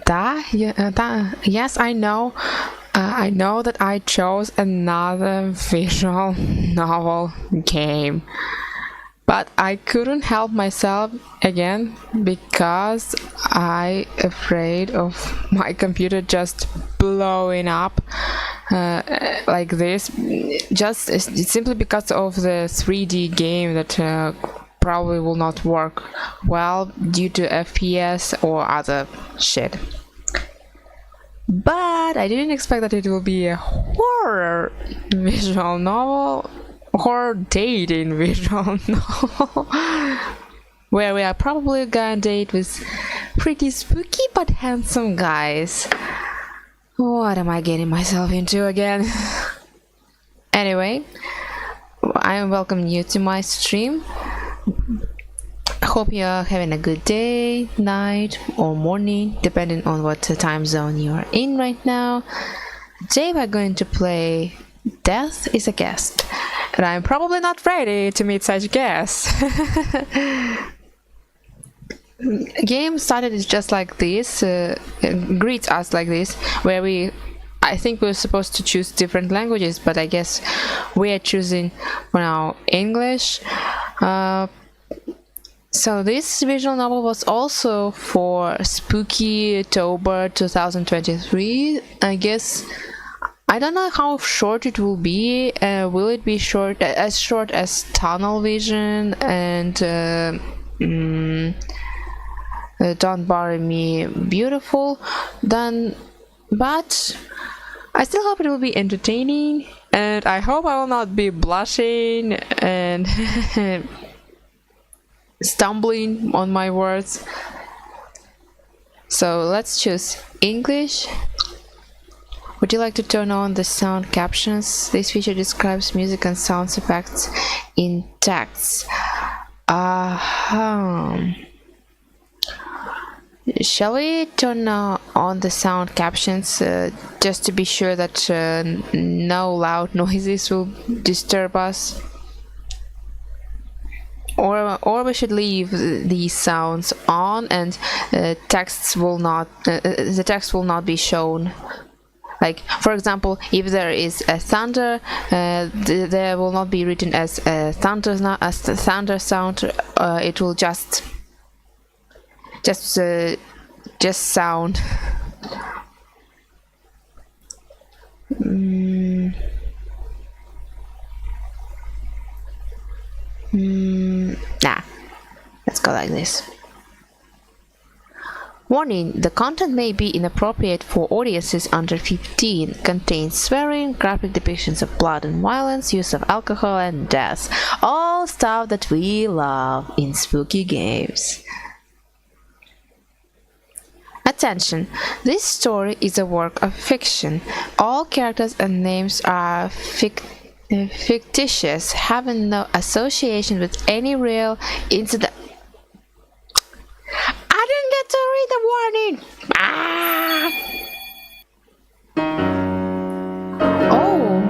Yes, I know. I know that I chose another visual novel game, but I couldn't help myself again because I afraid of my computer just blowing up like this, just simply because of the 3D game that probably will not work well due to FPS or other shit. But I didn't expect that it will be a horror visual novel, horror dating visual novel, where we are probably gonna date with pretty spooky but handsome guys. What am I getting myself into again? Anyway, I am welcoming you to my stream. I hope you're having a good day, night, or morning, depending on what time zone you are in right now. Today we're going to play Death is a Guest, and I'm probably not ready to meet such guests. Game started just like this, greets us like this, where I think we're supposed to choose different languages, but I guess we are choosing for now English. So this visual novel was also for Spooky October 2023. I guess I don't know how short it will be. Will it be short as Tunnel Vision and Don't Bury Me Beautiful? Then, but I still hope it will be entertaining, and I hope I will not be blushing and stumbling on my words. So let's choose English. Would you like to turn on the sound captions? This feature describes music and sound effects in text. Shall we turn on the sound captions just to be sure that no loud noises will disturb us? Or we should leave these sounds on, and the text will not be shown. Like, for example, if there is a thunder, there will not be written as a thunder sound. It will just sound. Nah, let's go like this. Warning, the content may be inappropriate for audiences under 15, contains swearing, graphic depictions of blood and violence, use of alcohol and death. All stuff that we love in spooky games. Attention! This story is a work of fiction. All characters and names are fictitious, having no association with any real incident. I didn't get to read the warning! Oh!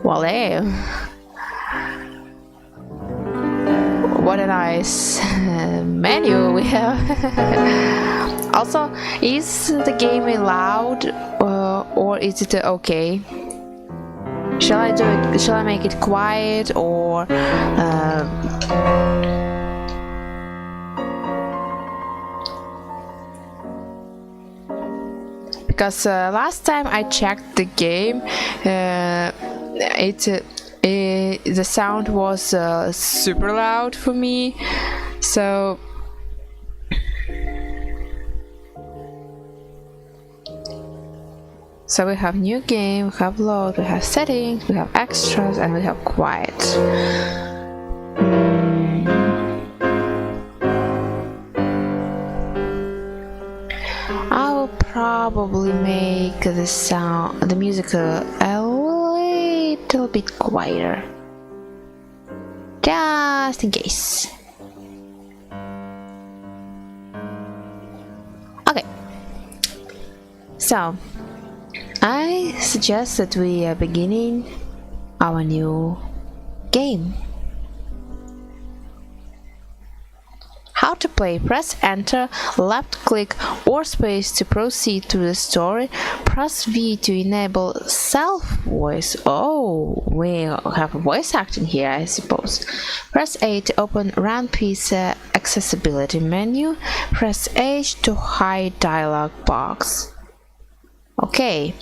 Well, hey. What a nice menu we have. Also, is the game loud or is it okay? Shall I do it? Shall I make it quiet or? Because last time I checked the game, the sound was super loud for me, so we have new game, we have load, we have settings, we have extras, and we have quiet. I will probably make the music a little bit quieter, just in case. Okay, so I suggest that we are beginning our new game. How to play. Press enter, left click or space to proceed through the story. Press V to enable self voice. Oh, we have voice acting here, I suppose. Press A to open Run PC accessibility menu. Press H to hide dialog box. Okay.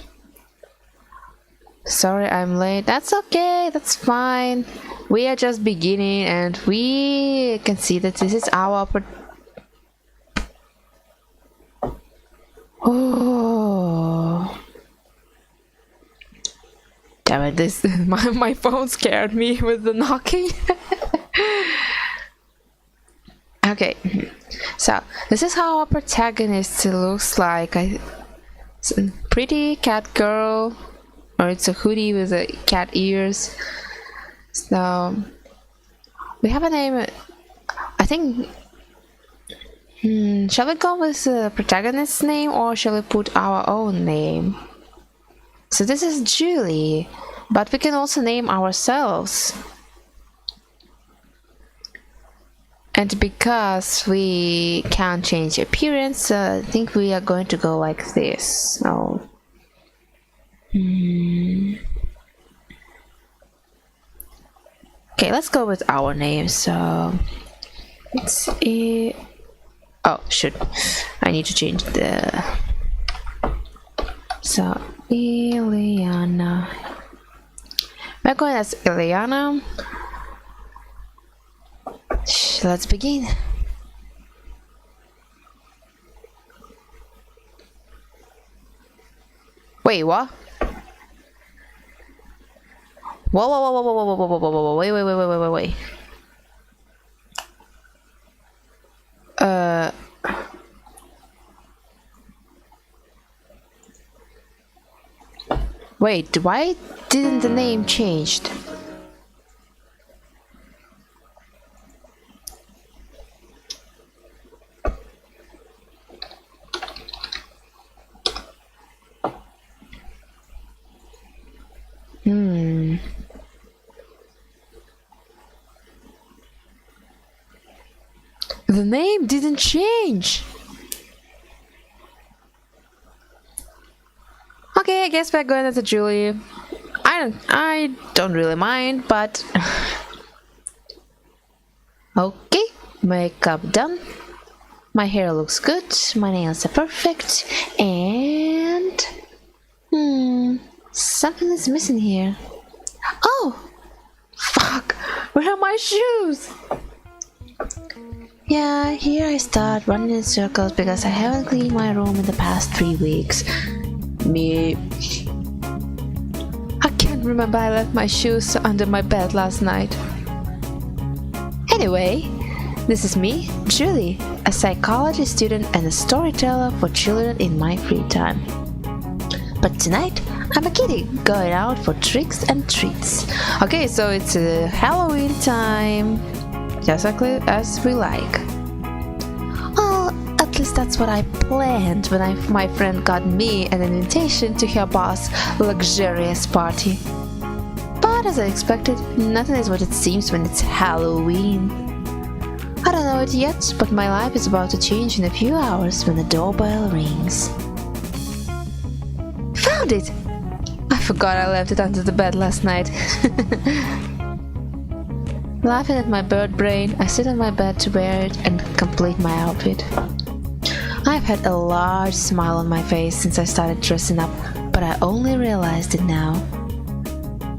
Sorry I'm late. That's okay, that's fine. We are just beginning and we can see that this is our Oh. Damn it, this my phone scared me with the knocking. Okay. So, this is how our protagonist looks like. It's a pretty cat girl. Or it's a hoodie with cat ears. So we have a name. I think. Shall we go with the protagonist's name or shall we put our own name? So this is Julie, but we can also name ourselves. And because we can't change appearance, I think we are going to go like this. So. Okay, let's go with our name. So it's oh shoot, I need to change the. So Ileana. We're going as Ileana. Let's begin. Wait, what? Whoa, whoa, whoa, whoa, whoa, whoa, whoa, whoa, whoa, whoa, wait, wait, wait, wait, wait, wait. Wait, why didn't the name changed? The name didn't change. Okay, I guess we're going as a Julie. I don't really mind, but okay, makeup done. My hair looks good. My nails are perfect, and something is missing here. Oh, fuck! Where are my shoes? Yeah, here I start running in circles because I haven't cleaned my room in the past 3 weeks. Me. I can't remember I left my shoes under my bed last night. Anyway, this is me, Julie, a psychology student and a storyteller for children in my free time. But tonight, I'm a kitty going out for tricks and treats. Okay, so it's Halloween time. Just as we like. Well, at least that's what I planned when my friend got me an invitation to her boss' luxurious party. But as I expected, nothing is what it seems when it's Halloween. I don't know it yet, but my life is about to change in a few hours when the doorbell rings. Found it! I forgot I left it under the bed last night. Laughing at my bird brain, I sit on my bed to wear it and complete my outfit. I've had a large smile on my face since I started dressing up, but I only realized it now.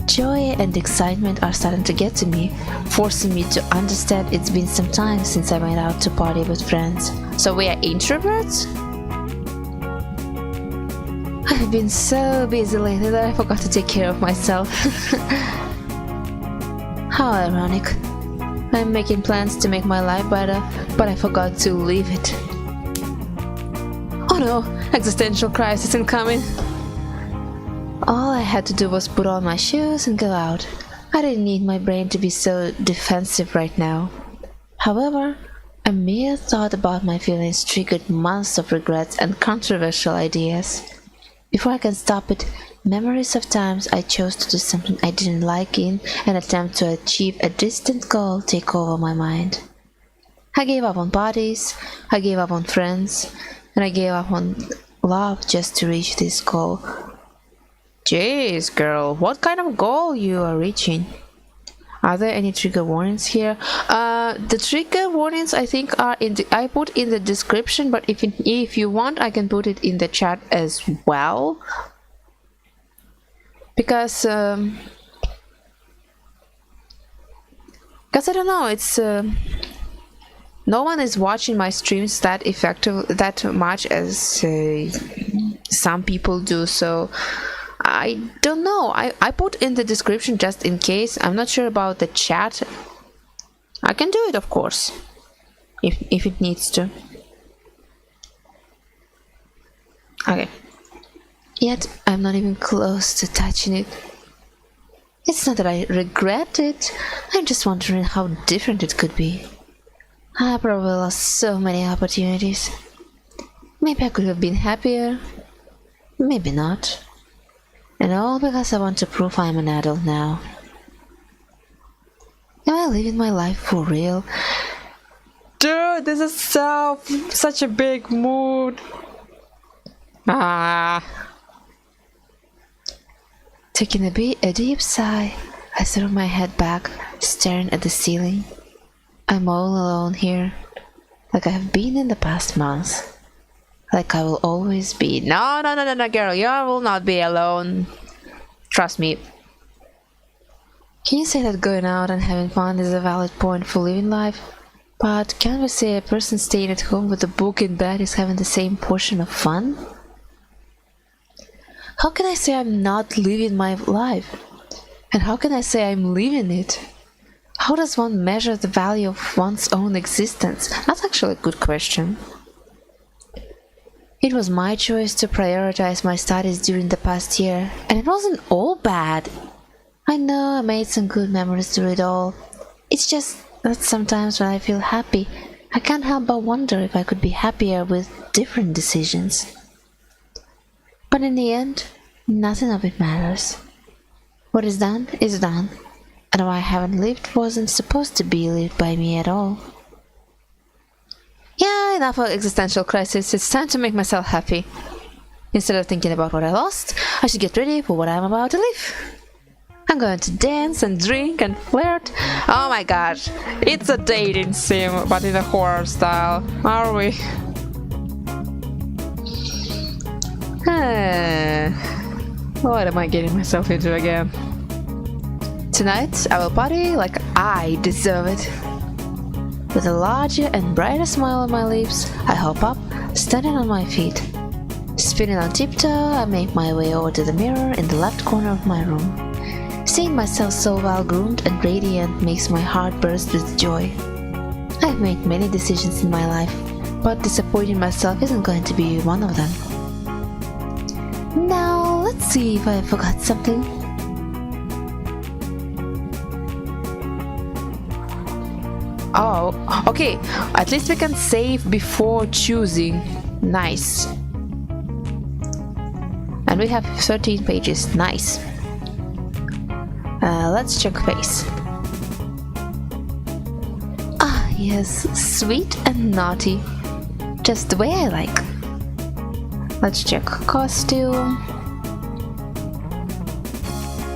Joy and excitement are starting to get to me, forcing me to understand it's been some time since I went out to party with friends. So we are introverts? I've been so busy lately that I forgot to take care of myself. How ironic. I'm making plans to make my life better, but I forgot to live it. Oh no, existential crisis incoming. All I had to do was put on my shoes and go out. I didn't need my brain to be so defensive right now. However, a mere thought about my feelings triggered months of regrets and controversial ideas. Before I can stop it, memories of times I chose to do something I didn't like in an attempt to achieve a distant goal take over my mind. I gave up on parties, I gave up on friends, and I gave up on love just to reach this goal. Jeez, girl, what kind of goal you are reaching? Are there any trigger warnings here? The trigger warnings I think are I put in the description, but if you want, I can put it in the chat as well. Because I don't know, it's no one is watching my streams that much as some people do, so I don't know. I put in the description just in case. I'm not sure about the chat. I can do it, of course, if it needs to. Okay. Yet I'm not even close to touching it. It's not that I regret it. I'm just wondering how different it could be. I probably lost so many opportunities. Maybe I could have been happier. Maybe not. And all because I want to prove I'm an adult now. Am I living my life for real? Dude, this is such a big mood. Taking a deep sigh, I threw my head back, staring at the ceiling. I'm all alone here, like I have been in the past months. Like I will always be. No, girl, you will not be alone. Trust me. Can you say that going out and having fun is a valid point for living life? But can't we say a person staying at home with a book in bed is having the same portion of fun? How can I say I'm not living my life? And how can I say I'm living it? How does one measure the value of one's own existence? That's actually a good question. It was my choice to prioritize my studies during the past year, and it wasn't all bad. I know I made some good memories through it all. It's just that sometimes when I feel happy, I can't help but wonder if I could be happier with different decisions. But in the end, nothing of it matters. What is done, and what I haven't lived wasn't supposed to be lived by me at all. Yeah, enough of existential crisis, it's time to make myself happy. Instead of thinking about what I lost, I should get ready for what I'm about to live. I'm going to dance and drink and flirt. Oh my gosh, it's a dating sim, but in a horror style, are we? What am I getting myself into again? Tonight, I will party like I deserve it. With a larger and brighter smile on my lips, I hop up, standing on my feet. Spinning on tiptoe, I make my way over to the mirror in the left corner of my room. Seeing myself so well groomed and radiant makes my heart burst with joy. I've made many decisions in my life, but disappointing myself isn't going to be one of them. Now, let's see if I forgot something. Oh, okay, at least we can save before choosing. Nice. And we have 13 pages, nice. Let's check face. Ah, yes, sweet and naughty. Just the way I like. Let's check costume.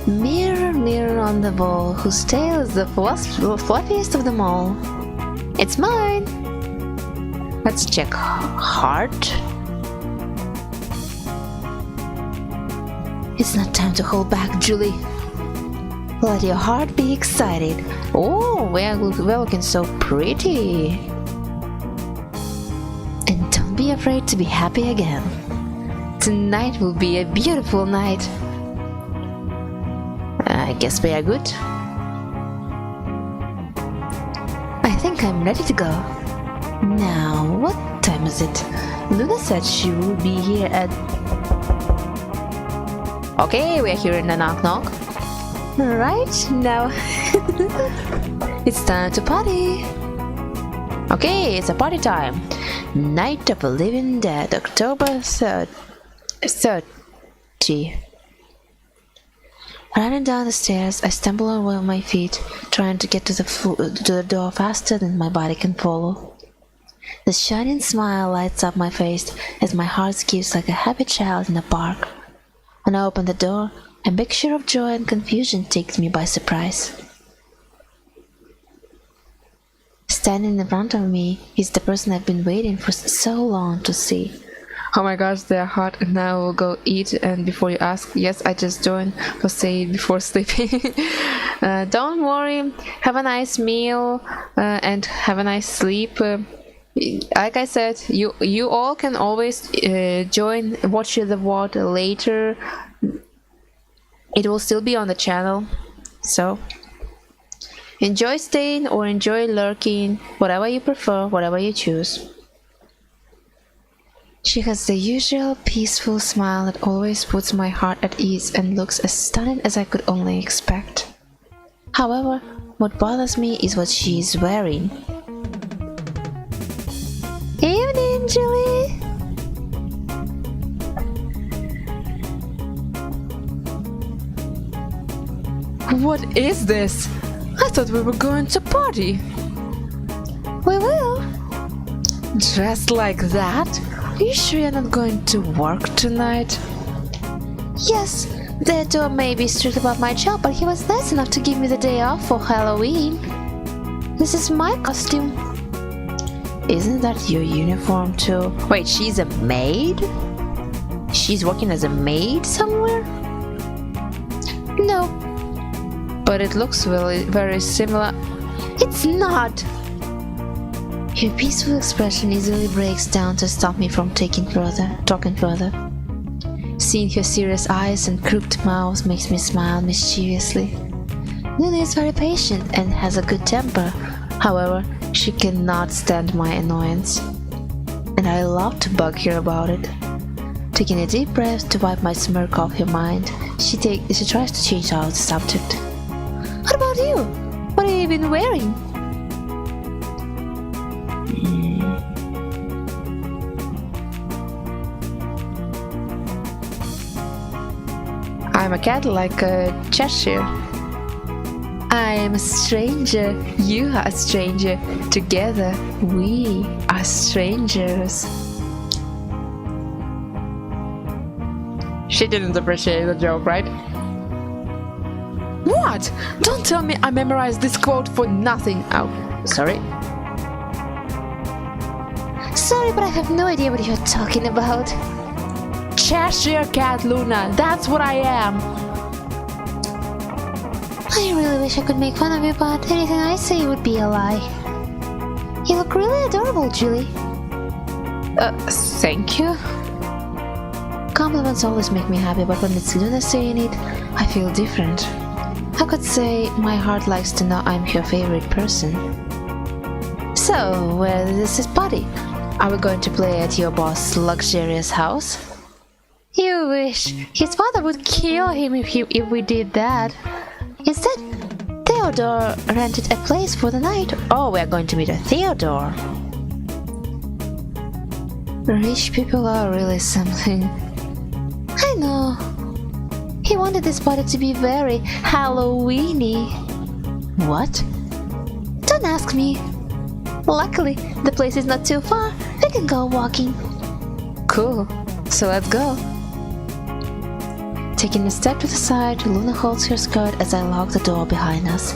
Mirror, mirror on the wall, whose tail is the fluffiest of them all. It's mine! Let's check heart. It's not time to hold back, Julie. Let your heart be excited. Oh, we're looking so pretty. And don't be afraid to be happy again. Tonight will be a beautiful night. I guess we are good. I think I'm ready to go. Now, what time is it? Luna said she would be here at... Okay, we are here in the knock knock. Right now, it's time to party. Okay, it's a party time. Night of the Living Dead, October 30. Running down the stairs, I stumble over my feet, trying to get to the door faster than my body can follow. The shining smile lights up my face as my heart skips like a happy child in a park. When I open the door, a mixture of joy and confusion takes me by surprise. Standing in front of me is the person I've been waiting for so long to see. Oh my gosh, they're hot, and now we'll go eat. And before you ask, yes, I just joined for say before sleeping. Don't worry, have a nice meal and have a nice sleep. Like I said, you all can always join, watch the VOD later. It will still be on the channel, so enjoy staying or enjoy lurking, whatever you prefer, whatever you choose. She has the usual peaceful smile that always puts my heart at ease and looks as stunning as I could only expect. However, what bothers me is what she is wearing. Evening, Julie! What is this? I thought we were going to party. We will. Dressed like that? Are you sure you're not going to work tonight? Yes, the door may be strict about my job, but he was nice enough to give me the day off for Halloween. This is my costume. Isn't that your uniform too? Wait, she's a maid? She's working as a maid somewhere? No. But it looks very similar. It's not! Her peaceful expression easily breaks down to stop me from talking further. Seeing her serious eyes and crooked mouth makes me smile mischievously. Luna is very patient and has a good temper. However, she cannot stand my annoyance. And I love to bug her about it. Taking a deep breath to wipe my smirk off her mind, she tries to change out the subject. What about you? What have you been wearing? I'm a cat like a Cheshire. I am a stranger, you are a stranger. Together, we are strangers. She didn't appreciate the joke, right? What? Don't tell me I memorized this quote for nothing. Oh, sorry. Sorry, but I have no idea what you're talking about. Cheshire Cat, Luna, that's what I am. I really wish I could make fun of you, but anything I say would be a lie. You look really adorable, Julie. Thank you. Compliments always make me happy, but when it's Luna saying it, I feel different. I could say my heart likes to know I'm her favorite person. So, where is this party? Are we going to play at your boss' luxurious house? You wish. His father would kill him if we did that. Instead, Theodore rented a place for the night. Oh, we are going to meet a Theodore. Rich people are really something. I know. He wanted this party to be very Halloween-y. What? Don't ask me. Luckily, the place is not too far. We can go walking. Cool. So let's go. Taking a step to the side, Luna holds her skirt as I lock the door behind us.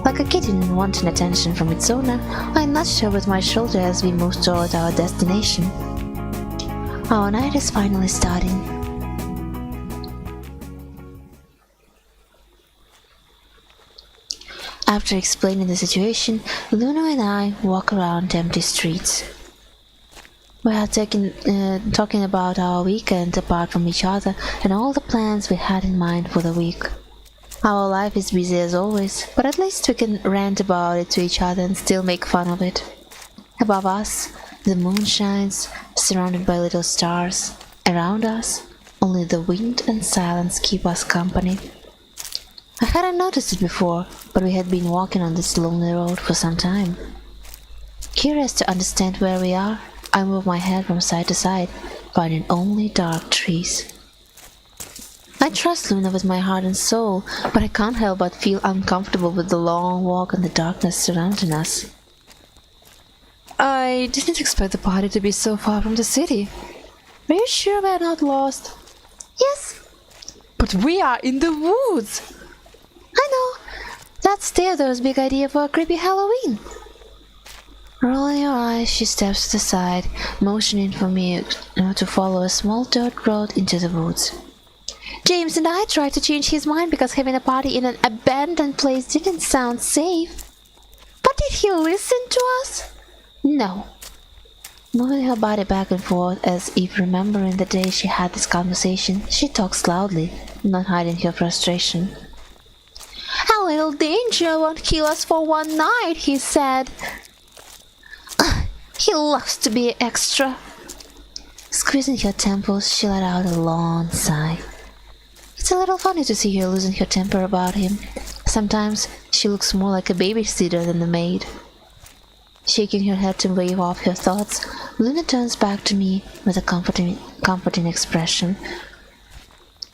Like a kitten wanting attention from its owner, I nudged her with my shoulder as we move toward our destination. Our night is finally starting. After explaining the situation, Luna and I walk around empty streets. We are talking about our weekend apart from each other and all the plans we had in mind for the week. Our life is busy as always, but at least we can rant about it to each other and still make fun of it. Above us, the moon shines, surrounded by little stars. Around us, only the wind and silence keep us company. I hadn't noticed it before, but we had been walking on this lonely road for some time. Curious to understand where we are, I move my head from side to side, finding only dark trees. I trust Luna with my heart and soul, but I can't help but feel uncomfortable with the long walk and the darkness surrounding us. I didn't expect the party to be so far from the city. Are you sure we're not lost? Yes, But we are in the woods! I know. That's Theodore's big idea for a creepy Halloween. Rolling her eyes, she steps to the side, motioning for me to follow a small dirt road into the woods. James and I tried to change his mind because having a party in an abandoned place didn't sound safe. But did he listen to us? No. Moving her body back and forth as if remembering the day she had this conversation, she talks loudly, not hiding her frustration. A little danger won't kill us for one night, he said. He loves to be extra. Squeezing her temples, she let out a long sigh. It's a little funny to see her losing her temper about him. Sometimes she looks more like a babysitter than a maid. Shaking her head to wave off her thoughts, Luna turns back to me with a comforting expression.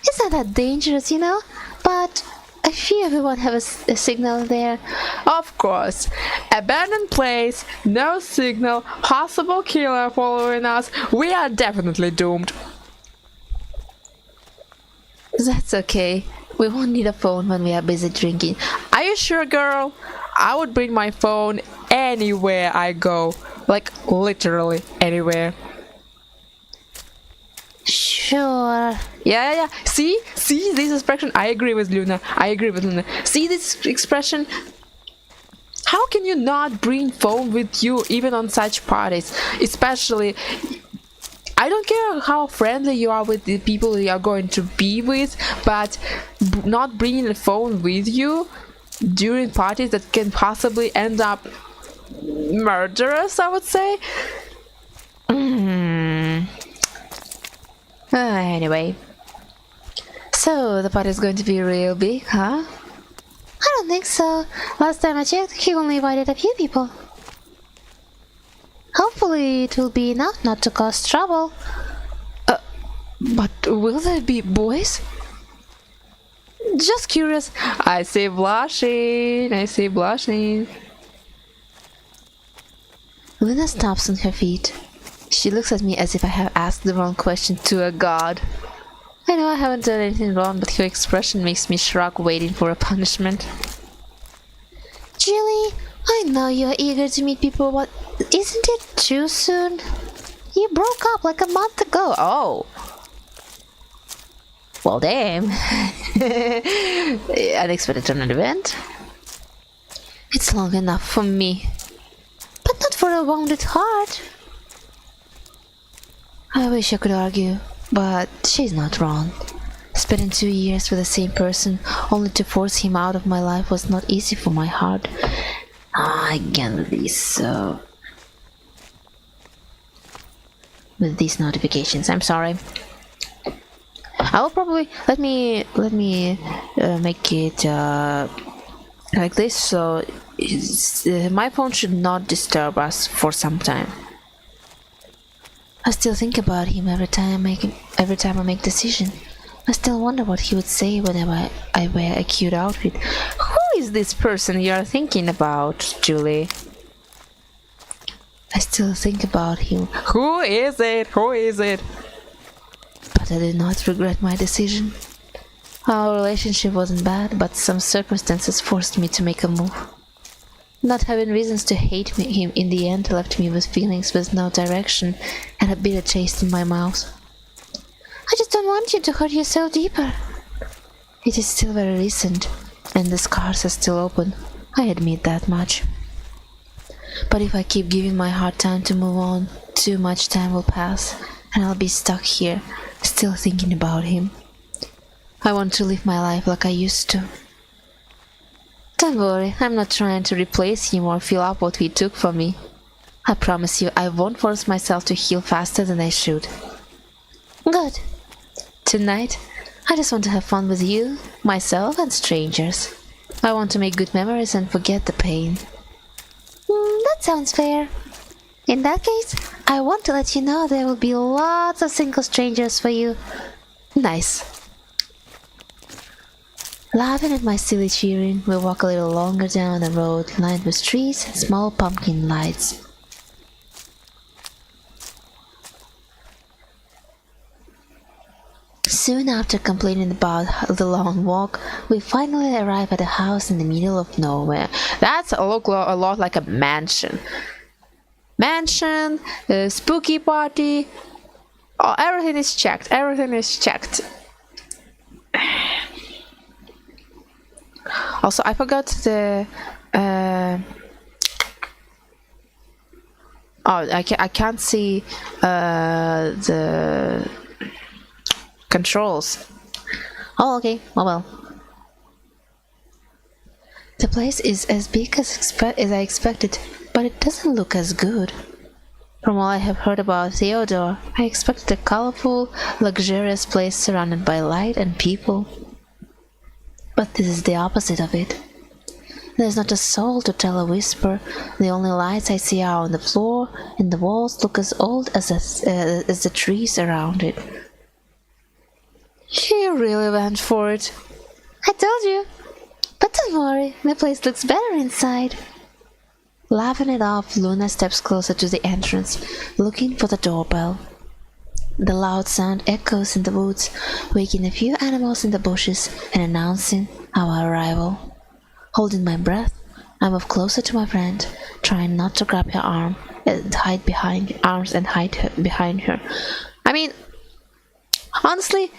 It's not that dangerous, you know, but I fear we won't have a signal there. Of course. Abandoned place, no signal, possible killer following us. We are definitely doomed. That's okay. We won't need a phone when we are busy drinking. Are you sure, girl? I would bring my phone anywhere I go. Like, literally anywhere. Sure. Yeah. See this expression? I agree with Luna. See this expression? How can you not bring phone with you even on such parties? Especially, I don't care how friendly you are with the people you are going to be with, but not bringing a phone with you during parties that can possibly end up murderous, I would say. Anyway, so the party is going to be real big, huh? I don't think so. Last time I checked, he only invited a few people. Hopefully it will be enough not to cause trouble. But will there be boys? Just curious. I see blushing. Luna stops on her feet. She looks at me as if I have asked the wrong question to a god. I know I haven't done anything wrong, but her expression makes me shrug, waiting for a punishment. Julie, I know you're eager to meet people, but isn't it too soon? You broke up like a month ago. Oh. Well, damn. Unexpected turn of event. It's long enough for me, but not for a wounded heart. I wish I could argue, but she's not wrong. Spending 2 years with the same person only to force him out of my life was not easy for my heart. I get this with these notifications. I'm sorry. I will probably let me make it like this, so my phone should not disturb us for some time. I still think about him every time I make decision. I still wonder what he would say whenever I wear a cute outfit. Who is this person you are thinking about, Julie? I still think about him. Who is it? But I do not regret my decision. Our relationship wasn't bad, but some circumstances forced me to make a move. Not having reasons to hate him in the end left me with feelings with no direction and a bitter taste in my mouth. I just don't want you to hurt yourself deeper. It is still very recent, and the scars are still open. I admit that much. But if I keep giving my heart time to move on, too much time will pass, and I'll be stuck here, still thinking about him. I want to live my life like I used to. Don't worry, I'm not trying to replace him or fill up what he took from me. I promise you I won't force myself to heal faster than I should. Good. Tonight, I just want to have fun with you, myself, and strangers. I want to make good memories and forget the pain. That sounds fair. In that case, I want to let you know there will be lots of single strangers for you. Nice. Laughing at my silly cheering, we walk a little longer down the road lined with trees and small pumpkin lights. Soon after complaining about the long walk, we finally arrive at a house in the middle of nowhere. That's look a lot like a mansion. Mansion, a spooky party. Oh, everything is checked. Everything is checked. Also, I forgot the. I can't see the controls. Oh, okay. Oh well. The place is as big as I expected, but it doesn't look as good. From all I have heard about Theodore, I expected a colorful, luxurious place surrounded by light and people. But this is the opposite of it. There's not a soul to tell a whisper. The only lights I see are on the floor, and the walls look as old as the trees around it. He really went for it. I told you. But don't worry, the place looks better inside. Laughing it off, Luna steps closer to the entrance, looking for the doorbell. The loud sound echoes in the woods, waking a few animals in the bushes and announcing our arrival. Holding my breath, I move closer to my friend, trying not to grab her arm and hide behind her. I mean, honestly,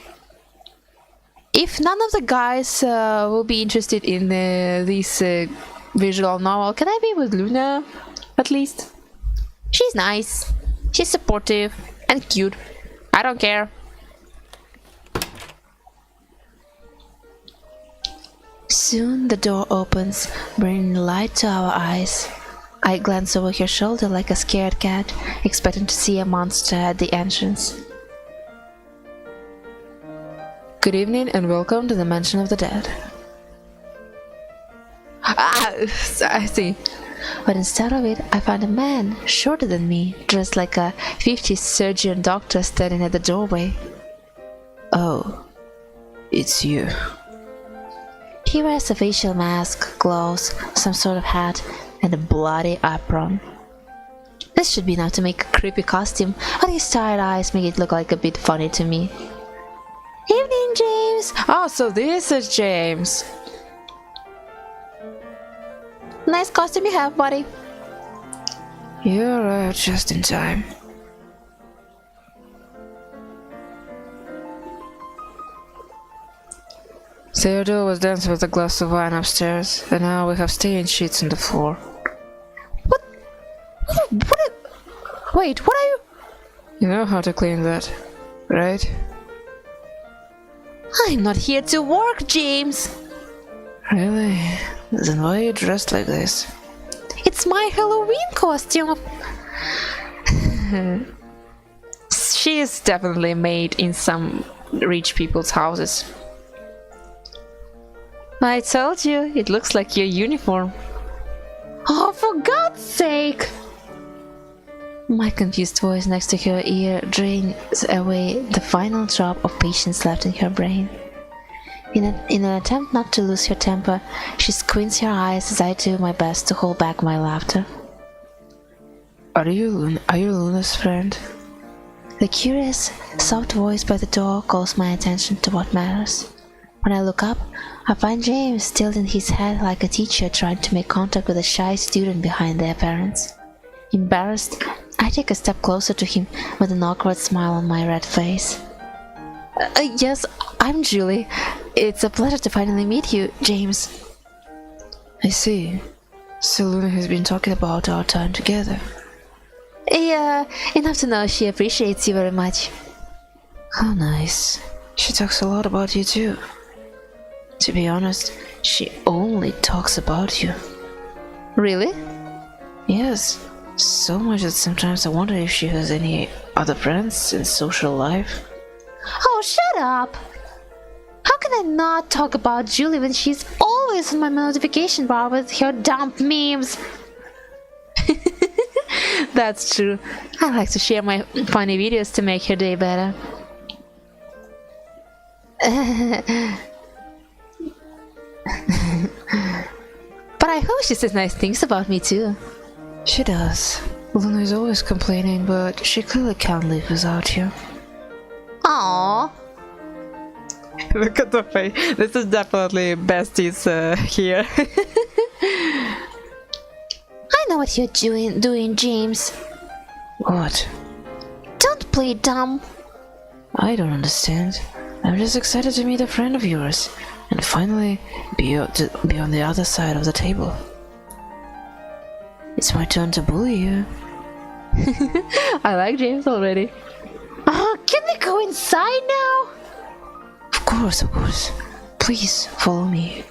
if none of the guys will be interested in this visual novel, can I be with Luna, at least? She's nice, she's supportive, and cute. I don't care. Soon the door opens, bringing light to our eyes. I glance over her shoulder like a scared cat, expecting to see a monster at the entrance. Good evening and welcome to the Mansion of the Dead. I see. But instead of it, I find a man, shorter than me, dressed like a 50s surgeon doctor standing at the doorway. Oh, it's you. He wears a facial mask, gloves, some sort of hat, and a bloody apron. This should be enough to make a creepy costume, but his tired eyes make it look like a bit funny to me. Evening, James! Oh, so this is James. Nice costume you have, buddy. You arrived just in time. Theodore was dancing with a glass of wine upstairs, and now we have staying sheets on the floor. Wait, what are you? You know how to clean that, right? I'm not here to work, James. Really? Then why are you dressed like this? It's my Halloween costume. She is definitely made in some rich people's houses. I told you, it looks like your uniform. Oh, for God's sake! My confused voice next to her ear drains away the final drop of patience left in her brain. In an attempt not to lose her temper, she squints her eyes as I do my best to hold back my laughter. Are you Luna's friend? The curious, soft voice by the door calls my attention to what matters. When I look up, I find James tilting his head like a teacher trying to make contact with a shy student behind their parents. Embarrassed, I take a step closer to him with an awkward smile on my red face. Yes, I'm Julie. It's a pleasure to finally meet you, James. I see. So Luna has been talking about our time together. Yeah, enough to know she appreciates you very much. How nice. She talks a lot about you too. To be honest, she only talks about you. Really? Yes, so much that sometimes I wonder if she has any other friends in social life. Oh, shut up! How can I not talk about Julie when she's always on my notification bar with her dumb memes? That's true. I like to share my funny videos to make her day better. But I hope she says nice things about me too. She does. Luna is always complaining, but she clearly can't live without you. Aww. Look at the face. This is definitely besties here. I know what you're doing, James. What? Don't play dumb. I don't understand. I'm just excited to meet a friend of yours and finally be on the other side of the table. It's my turn to bully you. I like James already. Can we go inside now? Of course. Please follow me.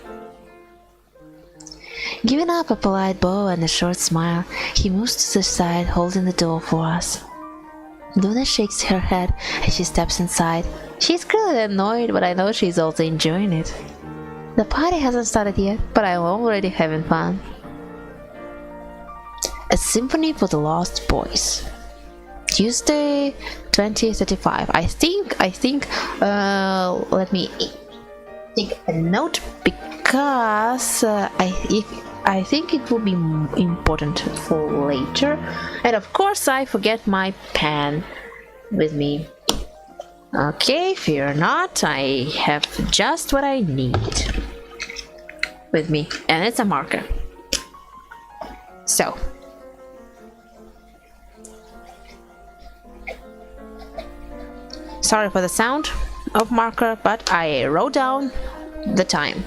Giving up a polite bow and a short smile, he moves to the side, holding the door for us. Luna shakes her head as she steps inside. She's clearly annoyed, but I know she's also enjoying it. The party hasn't started yet, but I'm already having fun. A Symphony for the Lost Boys. Tuesday, 2035. I think, let me take a note because I think it will be important for later. And of course I forget my pen with me. Okay, fear not, I have just what I need with me, and it's a marker. So sorry for the sound of marker, but I wrote down the time.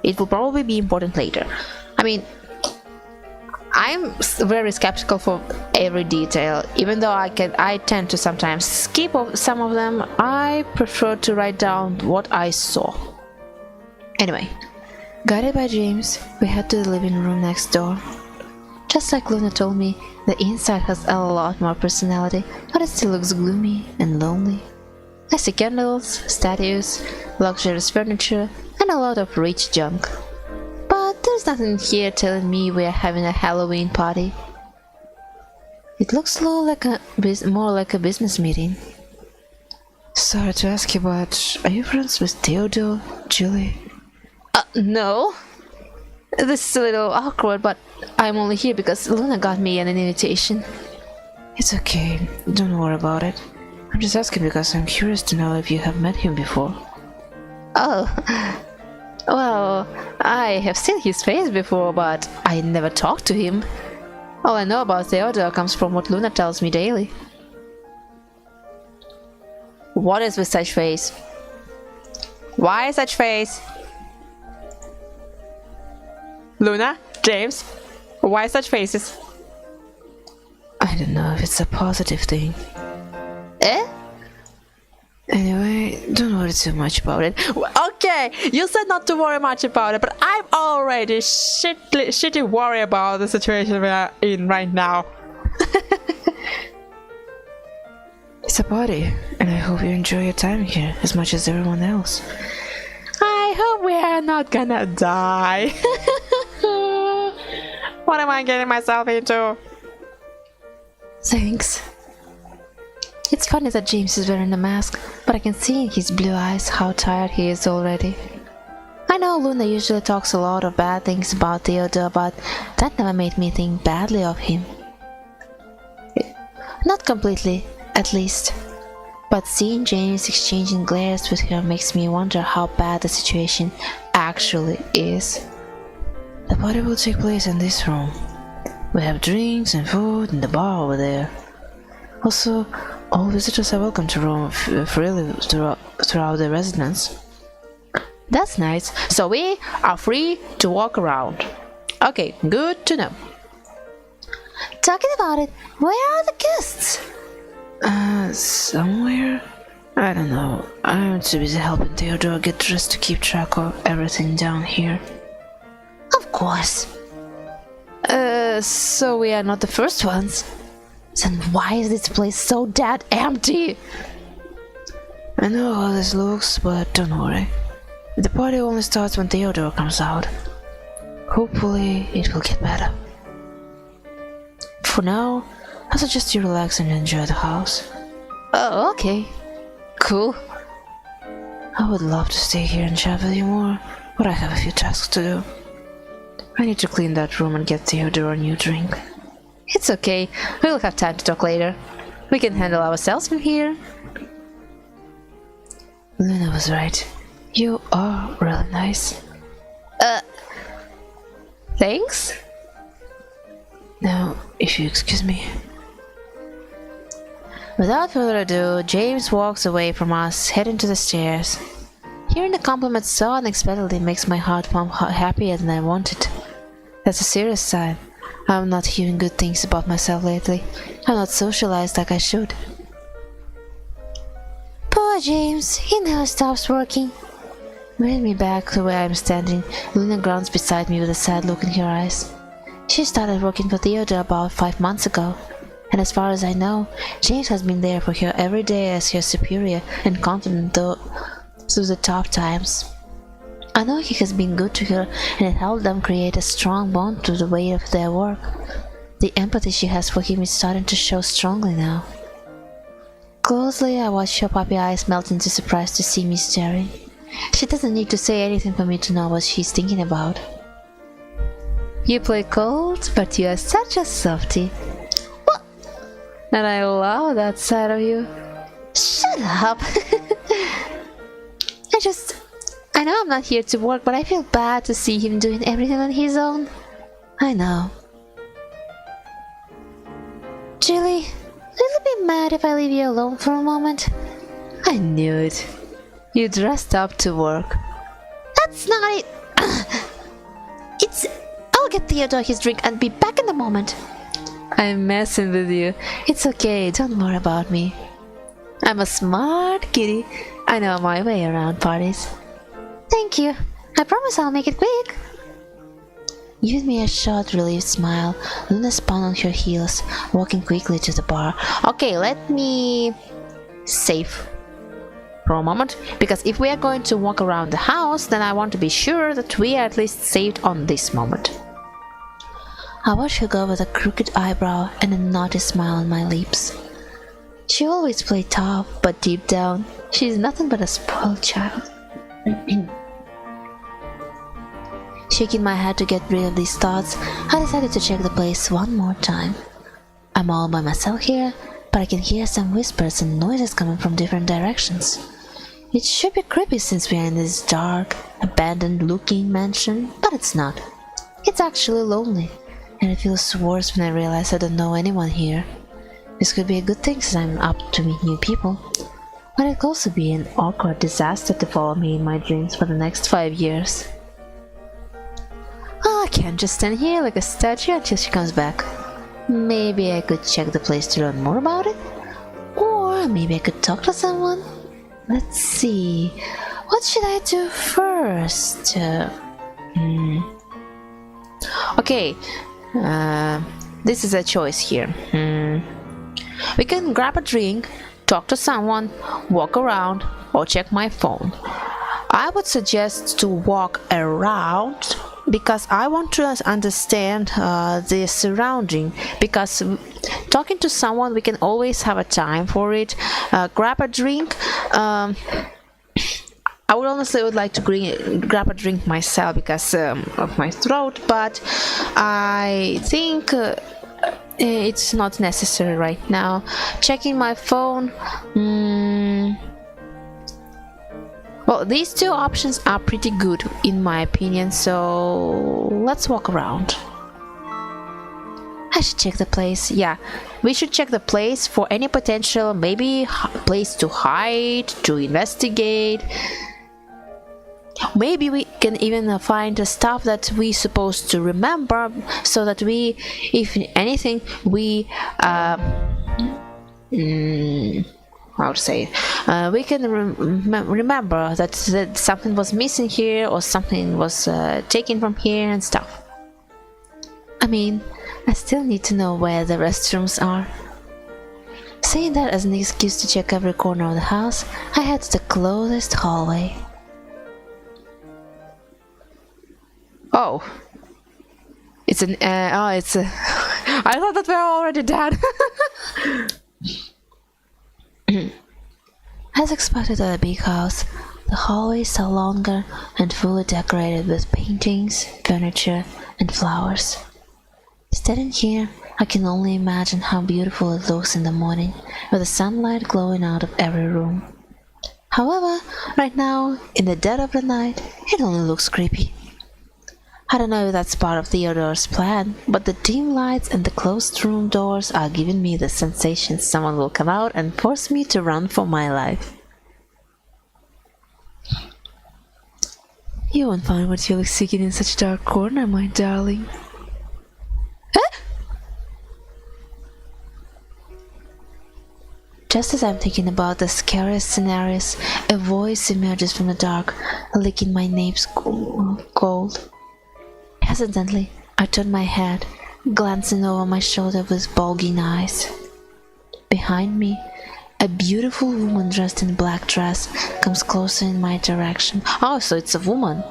It will probably be important later. I mean, I'm very skeptical for every detail. Even though I tend to sometimes skip some of them, I prefer to write down what I saw. Anyway, guided by James, we head to the living room next door. Just like Luna told me, the inside has a lot more personality, but it still looks gloomy and lonely. I see candles, statues, luxurious furniture, and a lot of rich junk. But there's nothing here telling me we're having a Halloween party. It looks more like a business meeting. Sorry to ask you, but are you friends with Theodore, Julie? No. This is a little awkward, but I'm only here because Luna got me an invitation. It's okay, don't worry about it. I'm just asking because I'm curious to know if you have met him before. Oh, well, I have seen his face before, but I never talked to him. All I know about Theodore comes from what Luna tells me daily. What is with such face? Why such face? Luna? James? Why such faces? I don't know if it's a positive thing. Eh? Anyway, don't worry too much about it. Okay, you said not to worry much about it, but I'm already shitty worried about the situation we are in right now. It's a party, and I hope you enjoy your time here as much as everyone else. I hope we are not gonna die. What am I getting myself into? Thanks. It's funny that James is wearing a mask, but I can see in his blue eyes how tired he is already. I know Luna usually talks a lot of bad things about Theodore, but that never made me think badly of him. Not completely, at least. But seeing James exchanging glares with her makes me wonder how bad the situation actually is. The party will take place in this room. We have drinks and food in the bar over there. Also, all visitors are welcome to roam freely throughout the residence. That's nice. So we are free to walk around. Okay, good to know. Talking about it, where are the guests? Somewhere? I don't know. I'm too busy helping Theodore get dressed to keep track of everything down here. Of course. So we are not the first ones. Then why is this place so dead empty? I know how this looks, but don't worry. The party only starts when Theodore comes out. Hopefully, it will get better. For now, I suggest you relax and enjoy the house. Oh, okay. Cool. I would love to stay here and chat with you more, but I have a few tasks to do. I need to clean that room and get Theodore a new drink. It's okay, we'll have time to talk later. We can handle ourselves from here. Luna was right. You are really nice. Thanks? Now, if you excuse me. Without further ado, James walks away from us, heading to the stairs. Hearing the compliment so unexpectedly makes my heart pump happier than I wanted. That's a serious sign. I'm not hearing good things about myself lately. I'm not socialized like I should. Poor James, he never stops working. Bringing me back to where I'm standing, Luna grounds beside me with a sad look in her eyes. She started working for Theodore about 5 months ago, and as far as I know, James has been there for her every day as her superior and confidant through the tough times. I know he has been good to her and it helped them create a strong bond through the weight of their work. The empathy she has for him is starting to show strongly now. Closely, I watch her puppy eyes melt into surprise to see me staring. She doesn't need to say anything for me to know what she's thinking about. You play cold, but you are such a softie. What? And I love that side of you. Shut up! I know I'm not here to work, but I feel bad to see him doing everything on his own. I know. Julie, will you be mad if I leave you alone for a moment? I knew it. You dressed up to work. That's not it. I'll get Theodore his drink and be back in a moment. I'm messing with you. It's okay, don't worry about me. I'm a smart kitty. I know my way around parties. Thank you. I promise I'll make it quick. Giving me a short, relieved smile, Luna spun on her heels, walking quickly to the bar. Okay, let me save for a moment, because if we are going to walk around the house, then I want to be sure that we are at least saved on this moment. I watch her go with a crooked eyebrow and a naughty smile on my lips. She always played tough, but deep down, she's nothing but a spoiled child. Shaking my head to get rid of these thoughts, I decided to check the place one more time. I'm all by myself here, but I can hear some whispers and noises coming from different directions. It should be creepy since we are in this dark, abandoned-looking mansion, but it's not. It's actually lonely, and it feels worse when I realize I don't know anyone here. This could be a good thing since I'm up to meet new people, but it could also be an awkward disaster to follow me in my dreams for the next 5 years. Oh, I can't just stand here like a statue until she comes back. Maybe I could check the place to learn more about it? Or maybe I could talk to someone? Let's see, what should I do first? Okay, this is a choice here. We can grab a drink, talk to someone, walk around, or check my phone. I would suggest to walk around because I want to understand the surrounding, because talking to someone we can always have a time for it. Grab a drink, I would honestly like to grab a drink myself because of my throat, but I think it's not necessary right now. Checking my phone, well, these two options are pretty good in my opinion, so let's walk around. I should check the place. Yeah, we should check the place for any potential, maybe place to hide, to investigate. Maybe we can even find the stuff that we supposed to remember, so that we, if anything, we how to say it? We can remember that something was missing here or something was taken from here and stuff. I mean, I still need to know where the restrooms are. Saying that as an excuse to check every corner of the house, I head to the closest hallway. Oh, it's an it's a I thought that we were already dead. As expected at a big house, The hallways are longer and fully decorated with paintings, furniture, and flowers. Standing here, I can only imagine how beautiful it looks in the morning, with the sunlight glowing out of every room. However, right now, in the dead of the night, it only looks creepy. I don't know if that's part of Theodore's plan, but the dim lights and the closed room doors are giving me the sensation someone will come out and force me to run for my life. You won't find what you're seeking in such a dark corner, my darling. Just as I'm thinking about the scariest scenarios, a voice emerges from the dark, licking my nape's gold. Hesitantly, I turn my head, glancing over my shoulder with bulging eyes. Behind me, a beautiful woman dressed in a black dress comes closer in my direction. Oh, so it's a woman.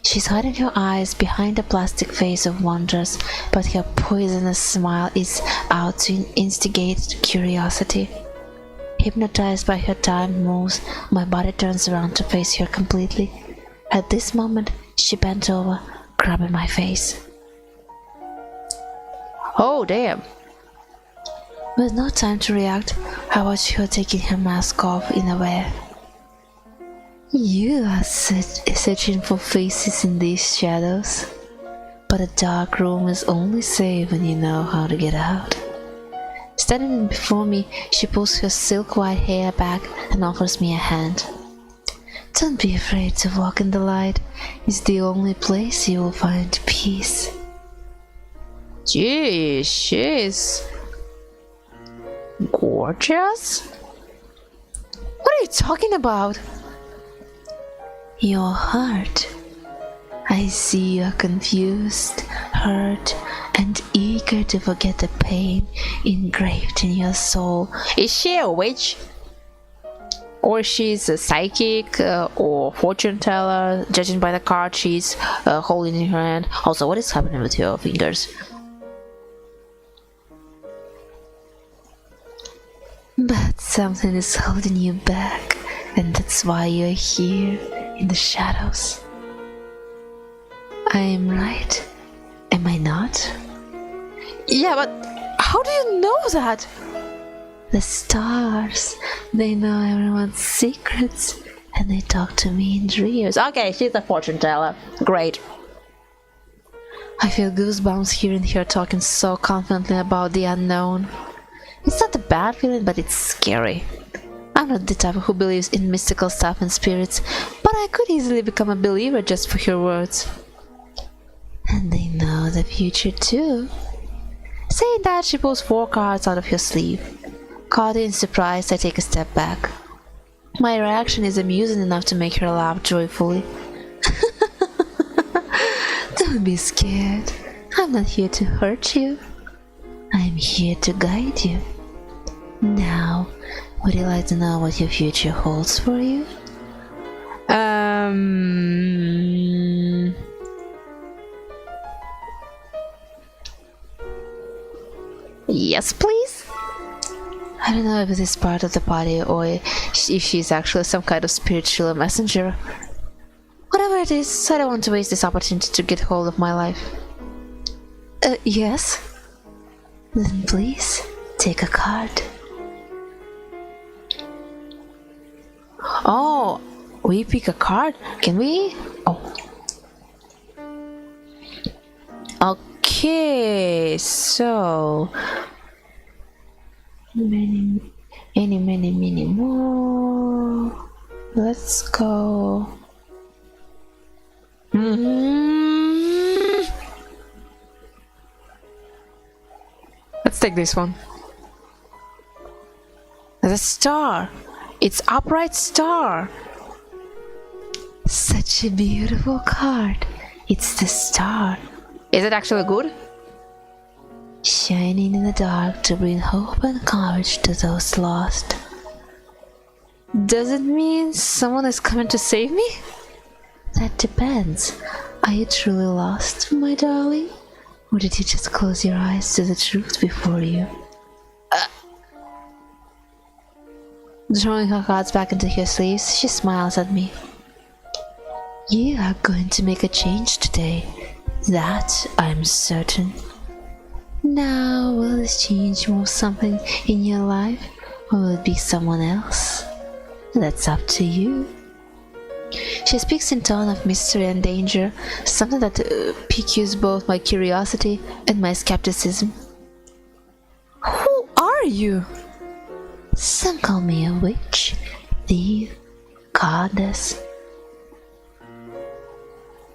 She's hiding her eyes behind a plastic face of wonders, but her poisonous smile is out to instigate curiosity. Hypnotized by her timed moves, my body turns around to face her completely. At this moment, she bent over, grabbing my face. Oh, damn! With no time to react, I watch her taking her mask off in a way. You are searching for faces in these shadows, but a dark room is only safe when you know how to get out. Standing before me, she pulls her silk white hair back and offers me a hand. Don't be afraid to walk in the light. It's the only place you will find peace. Gee, she's gorgeous? What are you talking about? Your heart. I see you are confused, hurt, and eager to forget the pain engraved in your soul. Is she a witch? Or she's a psychic or fortune teller, judging by the card she's holding in her hand. Also, what is happening with your fingers? But something is holding you back, and that's why you're here in the shadows. I am right, am I not? Yeah, but how do you know that? The stars, they know everyone's secrets, and they talk to me in dreams. Okay, she's a fortune teller. Great. I feel goosebumps hearing her talking so confidently about the unknown. It's not a bad feeling, but it's scary. I'm not the type who believes in mystical stuff and spirits, but I could easily become a believer just for her words. And they know the future too. Saying that, she pulls 4 cards out of her sleeve. Caught in surprise, I take a step back. My reaction is amusing enough to make her laugh joyfully. Don't be scared. I'm not here to hurt you. I'm here to guide you. Now, would you like to know what your future holds for you? Yes, please? I don't know if it is part of the party or if she's actually some kind of spiritual messenger. Whatever it is, I don't want to waste this opportunity to get hold of my life. Yes? Then please, take a card. Oh, we pick a card? Can we? Oh. Okay, so... Many more. Let's go. Let's take this one. The star. It's upright star. Such a beautiful card. It's the star. Is it actually good? Shining in the dark to bring hope and courage to those lost. Does it mean someone is coming to save me? That depends. Are you truly lost, my darling? Or did you just close your eyes to the truth before you? Drawing her cards back into her sleeves, she smiles at me. You are going to make a change today. That I'm certain. Now, will this change move something in your life, or will it be someone else? That's up to you. She speaks in tone of mystery and danger, something that piques both my curiosity and my skepticism. Who are you? Some call me a witch, thief, goddess.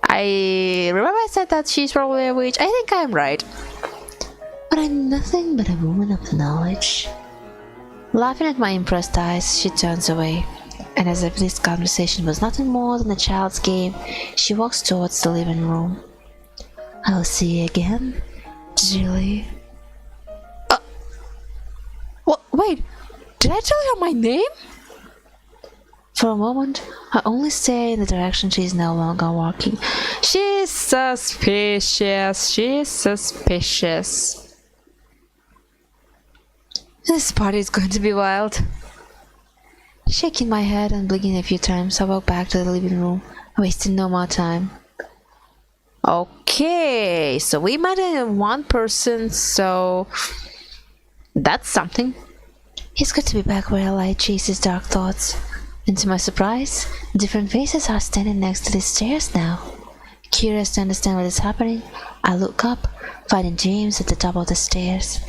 I remember I said that she's probably a witch. I think I'm right. But I'm nothing but a woman of knowledge. Laughing at my impressed eyes, she turns away, and as if this conversation was nothing more than a child's game, she walks towards the living room. I'll see you again, Julie. Wait, did I tell her my name? For a moment, I only stare in the direction she is no longer walking. She's suspicious. She's suspicious. This party is going to be wild. Shaking my head and blinking a few times, I walk back to the living room, wasting no more time. Okay, so we met one person, so that's something. It's good to be back where light chases dark thoughts. And to my surprise, different faces are standing next to the stairs now. Curious to understand what is happening, I look up, finding James at the top of the stairs.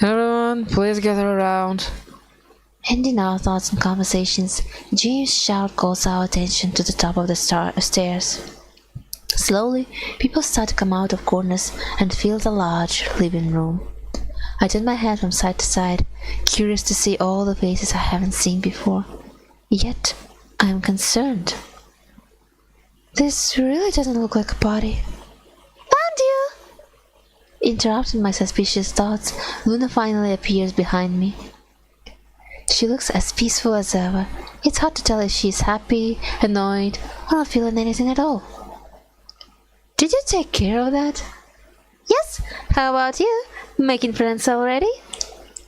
Everyone, please gather around. Ending our thoughts and conversations, James' shout calls our attention to the top of the stairs. Slowly, people start to come out of corners and fill the large living room. I turn my head from side to side, curious to see all the faces I haven't seen before. Yet, I am concerned. This really doesn't look like a party. Found you! Interrupting my suspicious thoughts, Luna finally appears behind me. She looks as peaceful as ever. It's hard to tell if she's happy, annoyed, or not feeling anything at all. Did you take care of that? Yes, how about you? Making friends already?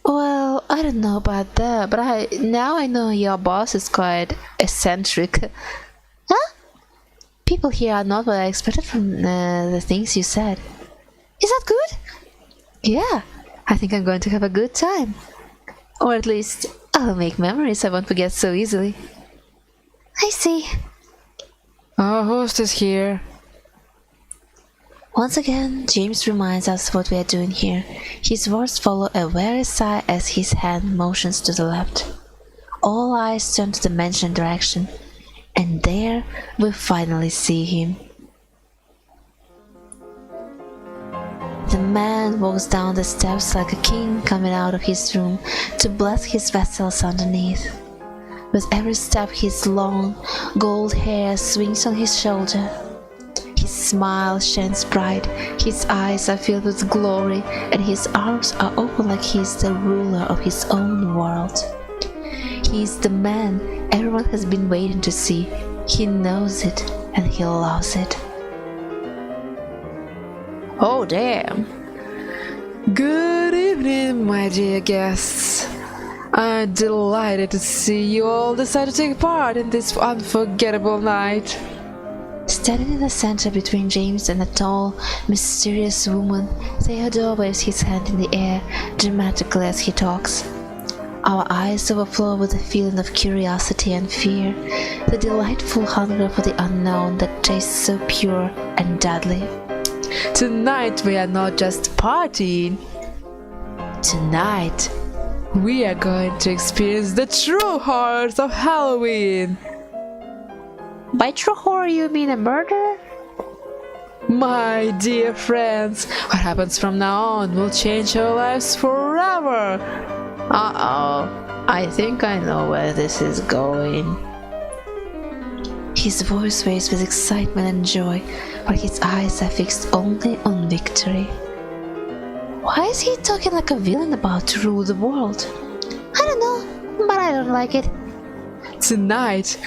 Well, I don't know about that, but now I know your boss is quite eccentric. Huh? People here are not what I expected from the things you said. Is that good? Yeah, I think I'm going to have a good time. Or at least, I'll make memories I won't forget so easily. I see. Our host is here. Once again, James reminds us what we are doing here. His words follow a wary sigh as his hand motions to the left. All eyes turn to the mentioned direction, and there we finally see him. The man walks down the steps like a king coming out of his room to bless his vassals underneath. With every step, his long, gold hair swings on his shoulder. His smile shines bright, his eyes are filled with glory, and his arms are open like he is the ruler of his own world. He is the man everyone has been waiting to see. He knows it, and he loves it. Oh, damn. Good evening, my dear guests. I'm delighted to see you all decide to take part in this unforgettable night. Standing in the center between James and a tall, mysterious woman, Theodore waves his hand in the air dramatically as he talks. Our eyes overflow with a feeling of curiosity and fear, the delightful hunger for the unknown that tastes so pure and deadly. Tonight we are not just partying. Tonight we are going to experience the true horrors of Halloween. By true horror you mean a murder? My dear friends, what happens from now on will change our lives forever. Uh-oh, I think I know where this is going. His voice waves with excitement and joy, while his eyes are fixed only on victory. Why is he talking like a villain about to rule the world? I don't know, but I don't like it. Tonight,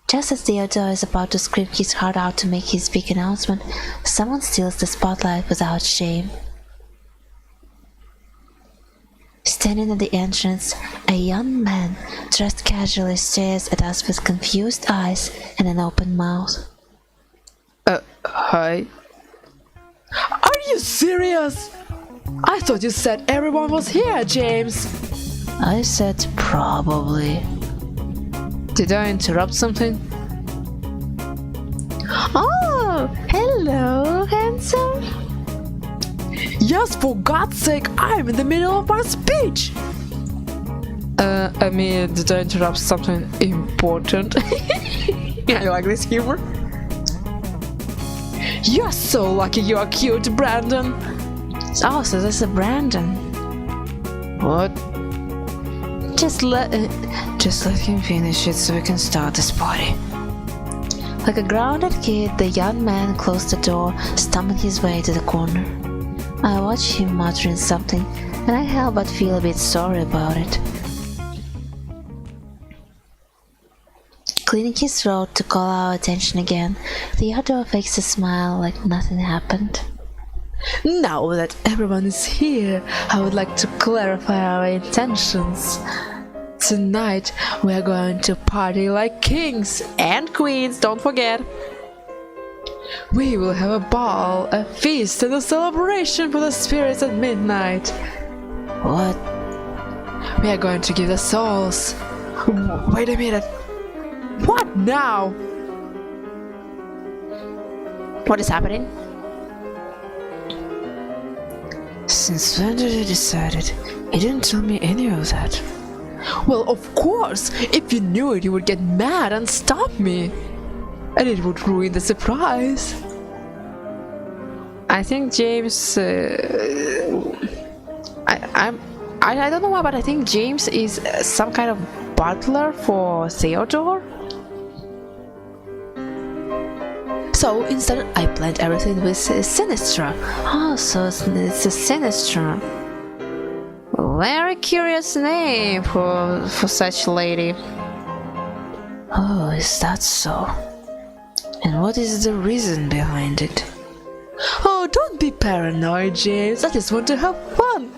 Just as Theodore is about to scream his heart out to make his big announcement, someone steals the spotlight without shame. Standing at the entrance, a young man dressed casually stares at us with confused eyes and an open mouth. Hi. Are you serious? I thought you said everyone was here, James. I said probably. Did I interrupt something? Oh, hello, handsome. Yes, for God's sake, I'm in the middle of my speech. I mean, did I interrupt something important? I like this humor. You're so lucky you are cute, Brandon. Oh, so this is Brandon. What? Just let him finish it so we can start this party. Like a grounded kid, the young man closed the door, stumbling his way to the corner. I watched him muttering something, and I help but feel a bit sorry about it. Clearing his throat to call our attention again, Theodore fakes a smile like nothing happened. Now that everyone is here, I would like to clarify our intentions. Tonight, we are going to party like kings and queens, don't forget. We will have a ball, a feast, and a celebration for the spirits at midnight. What? We are going to give the souls. Wait a minute. What now? What is happening? Since when did you decide it? You didn't tell me any of that. Well, of course! If you knew it, you would get mad and stop me. And it would ruin the surprise. I think James. I don't know why, but I think James is some kind of butler for Theodore. So instead, I planned everything with Sinistra. Oh, so it's a Sinistra. Very curious name for such a lady. Oh, is that so? And what is the reason behind it? Oh, don't be paranoid, James. I just want to have fun.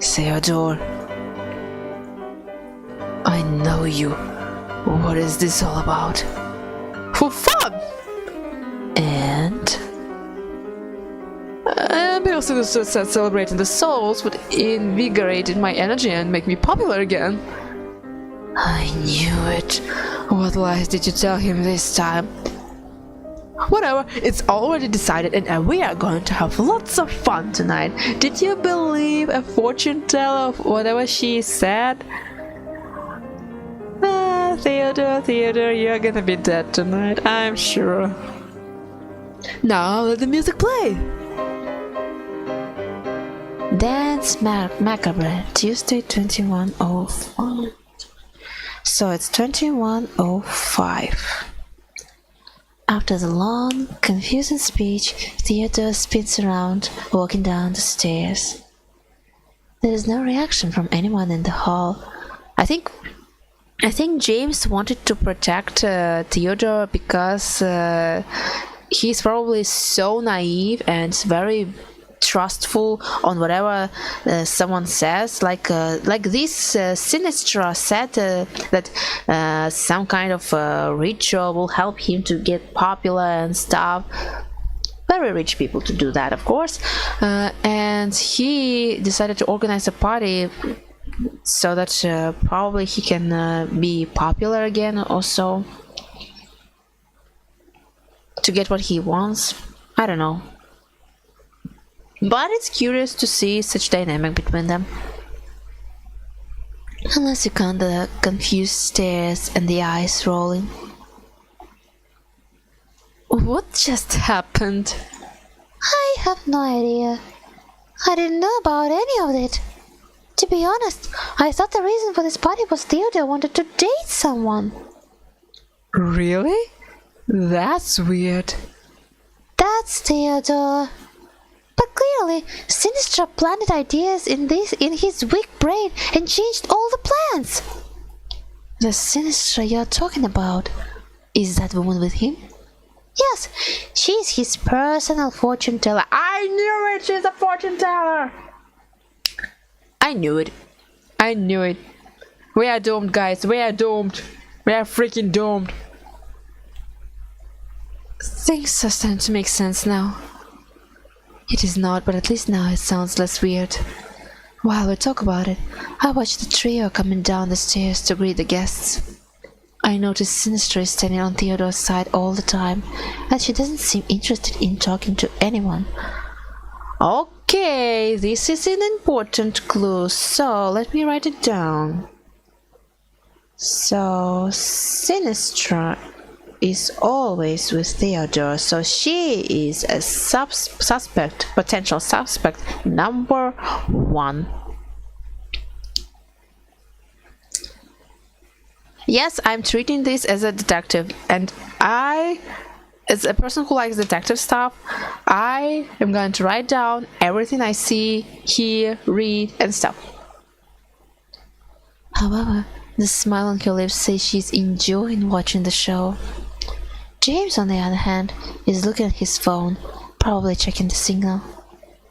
Theodore, I know you. What is this all about? For fun! And? Because it said celebrating the souls would invigorate my energy and make me popular again. I knew it. What lies did you tell him this time? Whatever, it's already decided and we are going to have lots of fun tonight. Did you believe a fortune teller of whatever she said? Theodore, you're gonna be dead tonight, I'm sure. Now let the music play! Dance Macabre, Tuesday 21:05. So it's 21:05. After the long, confusing speech, Theodore spins around, walking down the stairs. There is no reaction from anyone in the hall. I think James wanted to protect Theodore because he's probably so naive and very trustful on whatever someone says. Like this Sinistra said that some kind of ritual will help him to get popular and stuff. Very rich people to do that, of course. And he decided to organize a party so that probably he can be popular again, also to get what he wants. I don't know, but it's curious to see such dynamic between them. Unless you count the confused stares and the eyes rolling. What just happened? I have no idea. I didn't know about any of it. To be honest, I thought the reason for this party was Theodore wanted to date someone. Really? That's weird. That's Theodore. But clearly, Sinistra planted ideas in his weak brain and changed all the plans. The Sinistra you're talking about, is that woman with him? Yes, she's his personal fortune teller. I knew it! She's a fortune teller! I knew it. I knew it. We are doomed, guys. We are doomed. We are freaking doomed. Things are starting to make sense now. It is not, but at least now it sounds less weird. While we talk about it, I watch the trio coming down the stairs to greet the guests. I notice Sinister is standing on Theodore's side all the time, and she doesn't seem interested in talking to anyone. Okay, this is an important clue, so let me write it down. So, Sinistra is always with Theodore, so she is a potential suspect number 1. Yes, I'm treating this as a detective, and as a person who likes detective stuff, I am going to write down everything I see, hear, read, and stuff. However, the smile on her lips says she's enjoying watching the show. James, on the other hand, is looking at his phone, probably checking the signal.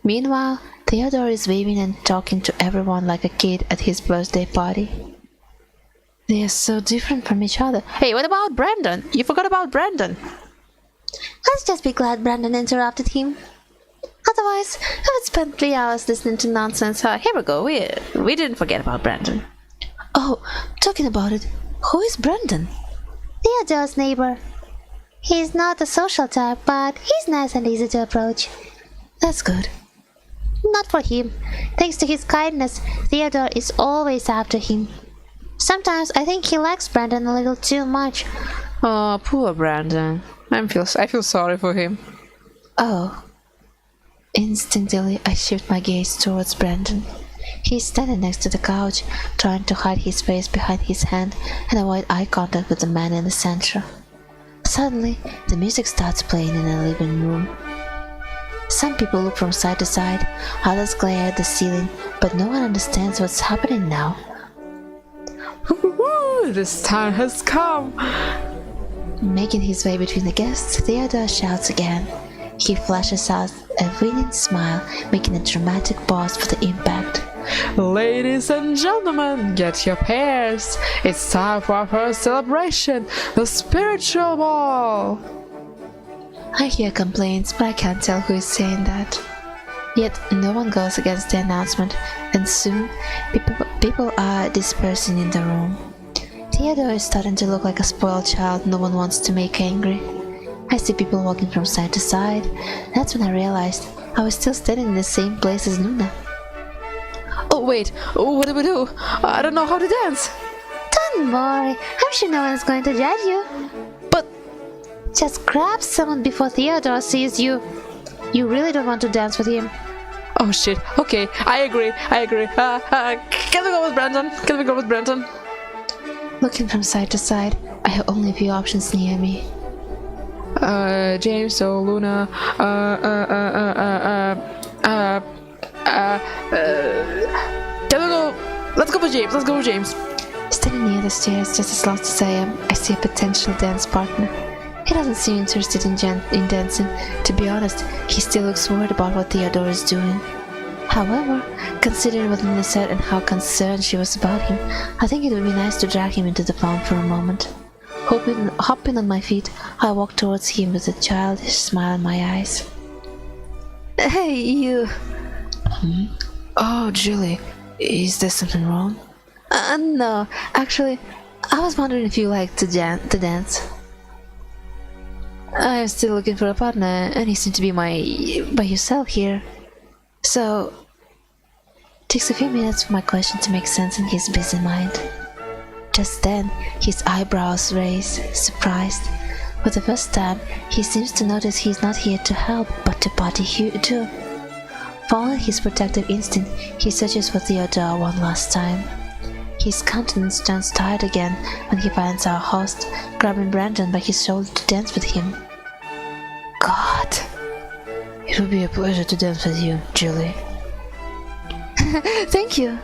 Meanwhile, Theodore is waving and talking to everyone like a kid at his birthday party. They are so different from each other. Hey, what about Brandon? You forgot about Brandon. Let's just be glad Brandon interrupted him. Otherwise, I would spend 3 hours listening to nonsense. Here we go. We didn't forget about Brandon. Oh, talking about it, who is Brandon? Theodore's neighbor. He's not a social type, but he's nice and easy to approach. That's good. Not for him. Thanks to his kindness, Theodore is always after him. Sometimes I think he likes Brandon a little too much. Oh, poor Brandon. I feel sorry for him. Oh. Instinctively, I shift my gaze towards Brandon. He's standing next to the couch, trying to hide his face behind his hand and avoid eye contact with the man in the center. Suddenly, the music starts playing in the living room. Some people look from side to side, others glare at the ceiling, but no one understands what's happening now. This time has come. Making his way between the guests, Theodore shouts again. He flashes out a winning smile, making a dramatic pause for the impact. Ladies and gentlemen, get your pairs. It's time for our first celebration, the spiritual ball. I hear complaints, but I can't tell who is saying that. Yet no one goes against the announcement, and soon people are dispersing in the room. Theodore is starting to look like a spoiled child no one wants to make angry. I see people walking from side to side. That's when I realized I was still standing in the same place as Luna. Oh wait, what do we do? I don't know how to dance. Don't worry, I'm sure no one is going to judge you. But just grab someone before Theodore sees you. You really don't want to dance with him. oh shit, okay, I agree. Can we go with Brandon? Looking from side to side, I have only a few options near me. James or Luna, can we go? Let's go with James. Standing near the stairs, just as lost as I am, I see a potential dance partner. He doesn't seem interested in dancing. To be honest, he still looks worried about what Theodore is doing. However, considering what Luna said and how concerned she was about him, I think it would be nice to drag him into the pond for a moment. Hopping on my feet, I walk towards him with a childish smile in my eyes. Hey, you! Oh, Julie, is there something wrong? No, actually, I was wondering if you like to dance. I'm still looking for a partner, and you seem to be by yourself here. So, it takes a few minutes for my question to make sense in his busy mind. Just then, his eyebrows raise, surprised. For the first time, he seems to notice he's not here to help, but to party too. Following his protective instinct, he searches for Theodore one last time. His countenance turns tired again when he finds our host, grabbing Brandon by his shoulder to dance with him. God! It would be a pleasure to dance with you, Julie. Thank you!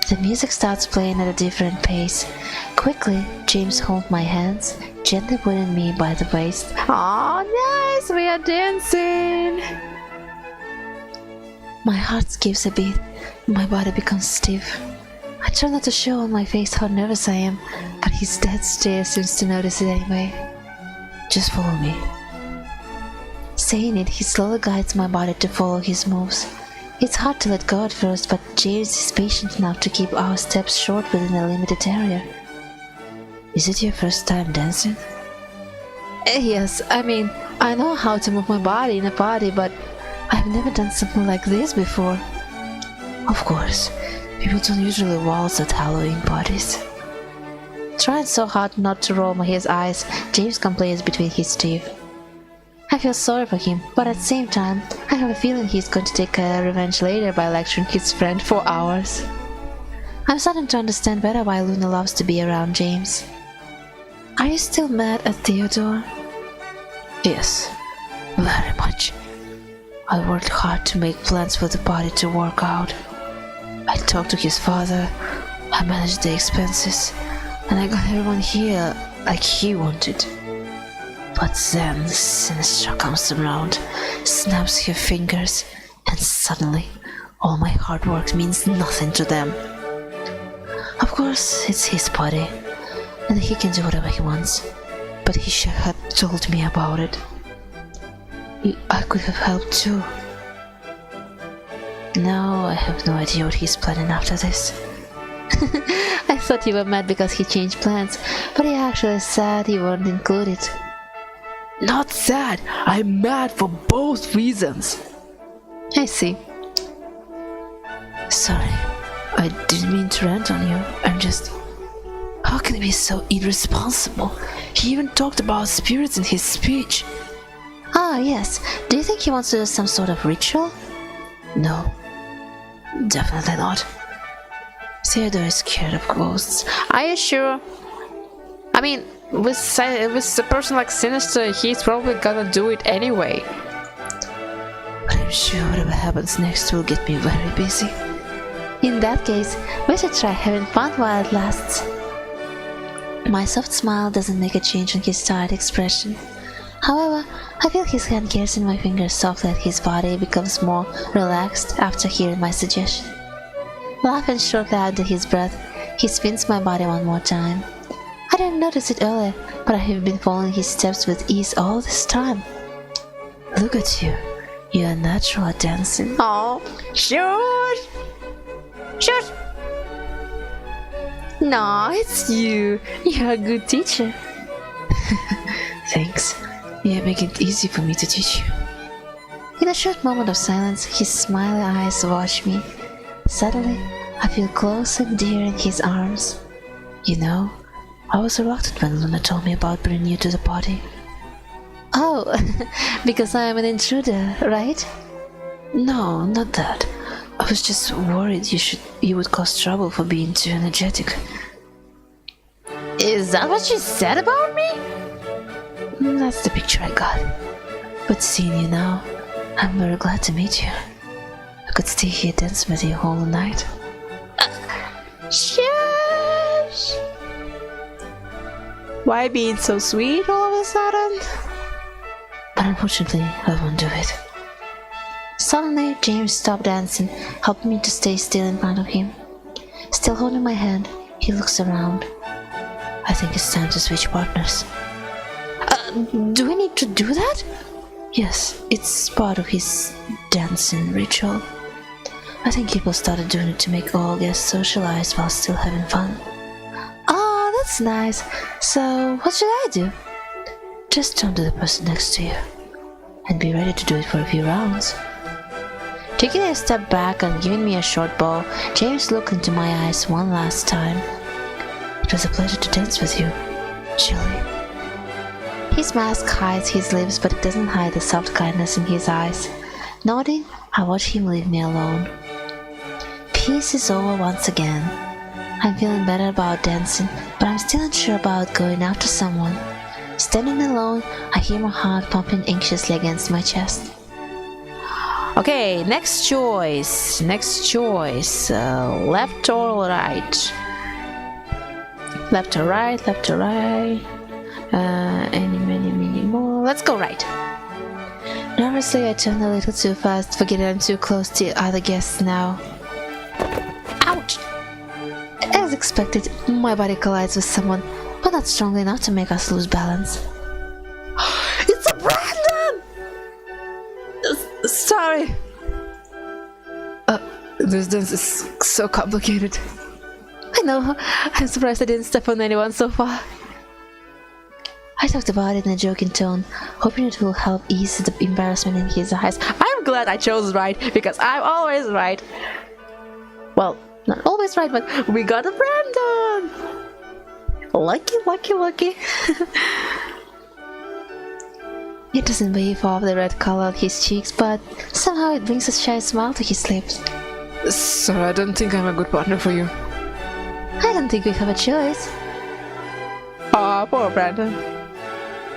The music starts playing at a different pace. Quickly, James holds my hands, gently pulling me by the waist. Oh, nice! We are dancing! My heart skips a beat. My body becomes stiff. I try not to show on my face how nervous I am, but his dead stare seems to notice it anyway. Just follow me. Saying it, he slowly guides my body to follow his moves. It's hard to let go at first, but James is patient enough to keep our steps short within a limited area. Is it your first time dancing? Yes, I mean, I know how to move my body in a party, but I've never done something like this before. Of course. People don't usually waltz at Halloween parties. Trying so hard not to roll his eyes, James complains between his teeth. I feel sorry for him, but at the same time, I have a feeling he's going to take revenge later by lecturing his friend for hours. I'm starting to understand better why Luna loves to be around James. Are you still mad at Theodore? Yes, very much. I worked hard to make plans for the party to work out. I talked to his father, I managed the expenses, and I got everyone here like he wanted. But then Sinistra comes around, snaps her fingers, and suddenly all my hard work means nothing to them. Of course, it's his party, and he can do whatever he wants, but he should have told me about it. I could have helped too. Now I have no idea what he's planning after this. I thought you were mad because he changed plans, but he actually said you weren't included. Not sad, I'm mad for both reasons. I see. Sorry, I didn't mean to rant on you. I'm just... How can he be so irresponsible? He even talked about spirits in his speech. Ah, yes. Do you think he wants to do some sort of ritual? No, definitely not. Theodore is scared of ghosts. Are you sure? I mean, with a person like Sinister, he's probably gonna do it anyway. But I'm sure whatever happens next will get me very busy. In that case, we should try having fun while it lasts. My soft smile doesn't make a change on his tired expression. However, I feel his hand caressing my fingers softly, and his body becomes more relaxed after hearing my suggestion. Laughing shortly under his breath, he spins my body one more time. I didn't notice it earlier, but I have been following his steps with ease all this time. Look at you. You are natural at dancing. Oh, shush! Shush! No, it's you. You're a good teacher. Thanks. You make it easy for me to teach you. In a short moment of silence, his smiley eyes watch me. Suddenly, I feel close and dear in his arms. You know, I was reluctant when Luna told me about bringing you to the party. Oh, because I am an intruder, right? No, not that. I was just worried you would cause trouble for being too energetic. Is that what she said about me? That's the picture I got. But seeing you now, I'm very glad to meet you. I could stay here dancing with you all night. Shush! Why being so sweet all of a sudden? But unfortunately, I won't do it. Suddenly, James stopped dancing, helping me to stay still in front of him. Still holding my hand, he looks around. I think it's time to switch partners. Do we need to do that? Yes, it's part of his dancing ritual. I think people started doing it to make all guests socialize while still having fun. Oh, that's nice. So, what should I do? Just turn to the person next to you and be ready to do it for a few rounds. Taking a step back and giving me a short bow, James looked into my eyes one last time. It was a pleasure to dance with you, Chili. His mask hides his lips, but it doesn't hide the soft kindness in his eyes. Nodding, I watch him leave me alone. Peace is over once again. I'm feeling better about dancing, but I'm still unsure about going after someone. Standing alone, I hear my heart pumping anxiously against my chest. Okay, next choice. Left or right? Left or right, left or right. Any more. Let's go right. Nervously, I turn a little too fast, forgetting I'm too close to other guests now. unexpected, my body collides with someone, but not strongly enough to make us lose balance. It's a Brandon! Sorry. This dance is so complicated. I know, I'm surprised I didn't step on anyone so far. I talked about it in a joking tone, hoping it will help ease the embarrassment in his eyes. I'm glad I chose right, because I'm always right. Well, not always right, but We got a Brandon! lucky, lucky, lucky. It doesn't wave off the red color on his cheeks, but somehow it brings a shy smile to his lips. Sorry, I don't think I'm a good partner for you. I don't think we have a choice. Aw, poor Brandon.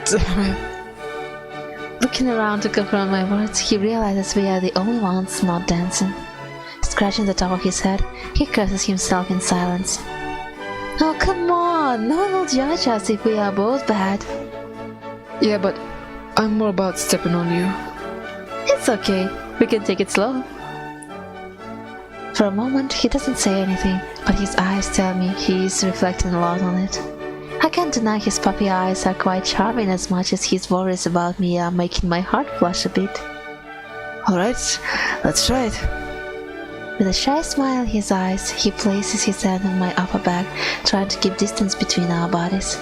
Damn it. Looking around to confirm my words, he realizes we are the only ones not dancing. Scratching the top of his head, he curses himself in silence. Oh, come on! No one will judge us if we are both bad. Yeah, but I'm more about stepping on you. It's okay. We can take it slow. For a moment, he doesn't say anything, but his eyes tell me he is reflecting a lot on it. I can't deny his puppy eyes are quite charming as much as his worries about me are making my heart flush a bit. Alright, let's try it. With a shy smile in his eyes, he places his hand on my upper back, trying to keep distance between our bodies.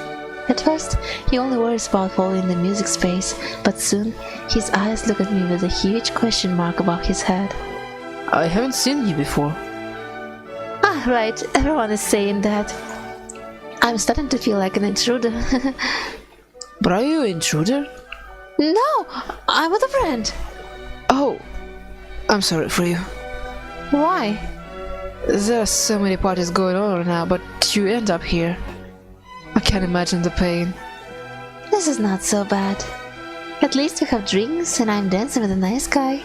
At first, he only worries about following the music space, but soon, his eyes look at me with a huge question mark above his head. I haven't seen you before. Ah, right, everyone is saying that. I'm starting to feel like an intruder. But are you an intruder? No, I'm with a friend. Oh, I'm sorry for you. Why? There are so many parties going on right now, but you end up here. I can't imagine the pain. This is not so bad. At least we have drinks and I'm dancing with a nice guy.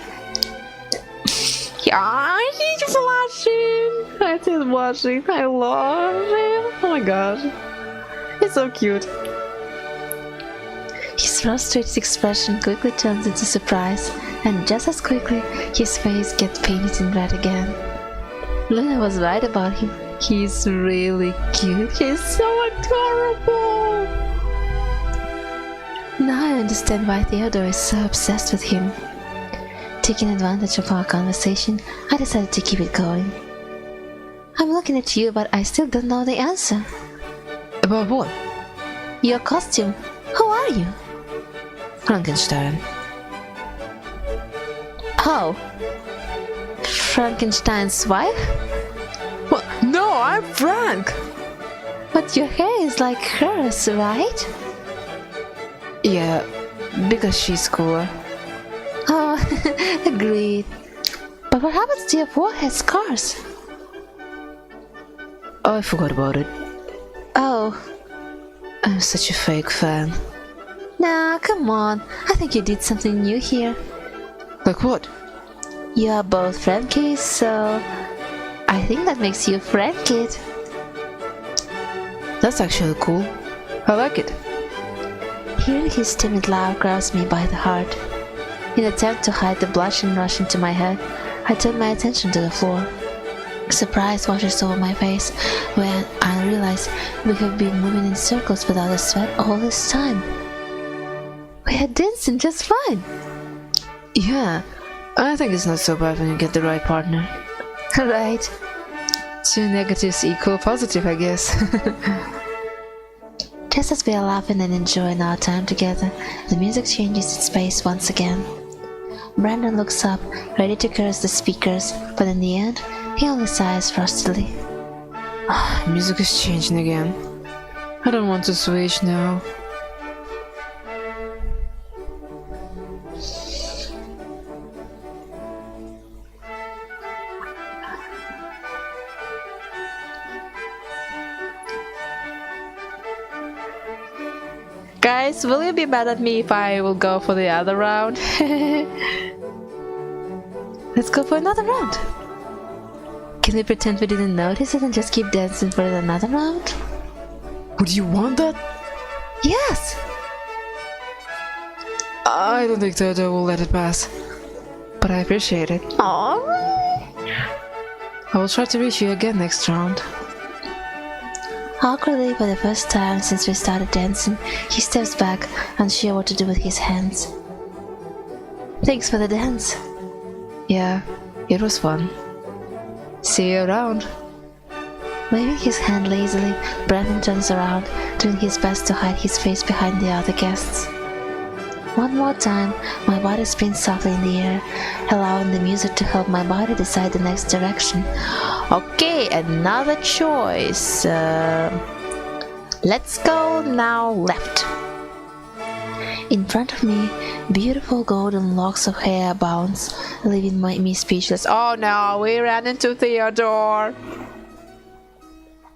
Yeah, he's blushing. I see him blushing. I love him. Oh my gosh. He's so cute. His frustrated expression quickly turns into surprise, and just as quickly, his face gets painted in red again. Luna was right about him. He's really cute. He's so adorable. Now I understand why Theodore is so obsessed with him. Taking advantage of our conversation, I decided to keep it going. I'm looking at you, but I still don't know the answer. About what? Your costume. Who are you? Frankenstein. Oh. Frankenstein's wife? What? No, I'm Frank. But your hair is like hers, right? Yeah, because she's cooler. Oh, agreed. But what happens to your forehead scars? Oh, I forgot about it. Oh, I'm such a fake fan. nah, come on. I think you did something new here. Like what? You are both Frankies, so I think that makes you a Frank kid. That's actually cool. I like it. Hearing his timid laugh grabs me by the heart. In an attempt to hide the blushing rush into my head, I turn my attention to the floor. Surprise washes over my face when I realize we have been moving in circles without a sweat all this time. We are dancing just fine. Yeah, I think it's not so bad when you get the right partner. Right. Two negatives equal positive, I guess. Just as we are laughing and enjoying our time together, the music changes its pace once again. Brandon looks up, ready to curse the speakers, but in the end, he only sighs frostily. Music is changing again. I don't want to switch now. Guys, will you be mad at me if I will go for the other round? Let's go for another round. Can we pretend we didn't notice it and just keep dancing for another round? Would you want that? Yes! I don't think Toto will let it pass. But I appreciate it. Aww. I will try to reach you again next round. Awkwardly, for the first time since we started dancing, he steps back, unsure what to do with his hands. Thanks for the dance. Yeah, it was fun. See you around. Waving his hand lazily, Brandon turns around, doing his best to hide his face behind the other guests. One more time, my body spins softly in the air, allowing the music to help my body decide the next direction. Okay, another choice. Let's go now left. In front of me, beautiful golden locks of hair bounce, leaving me speechless. Oh no, we ran into Theodore.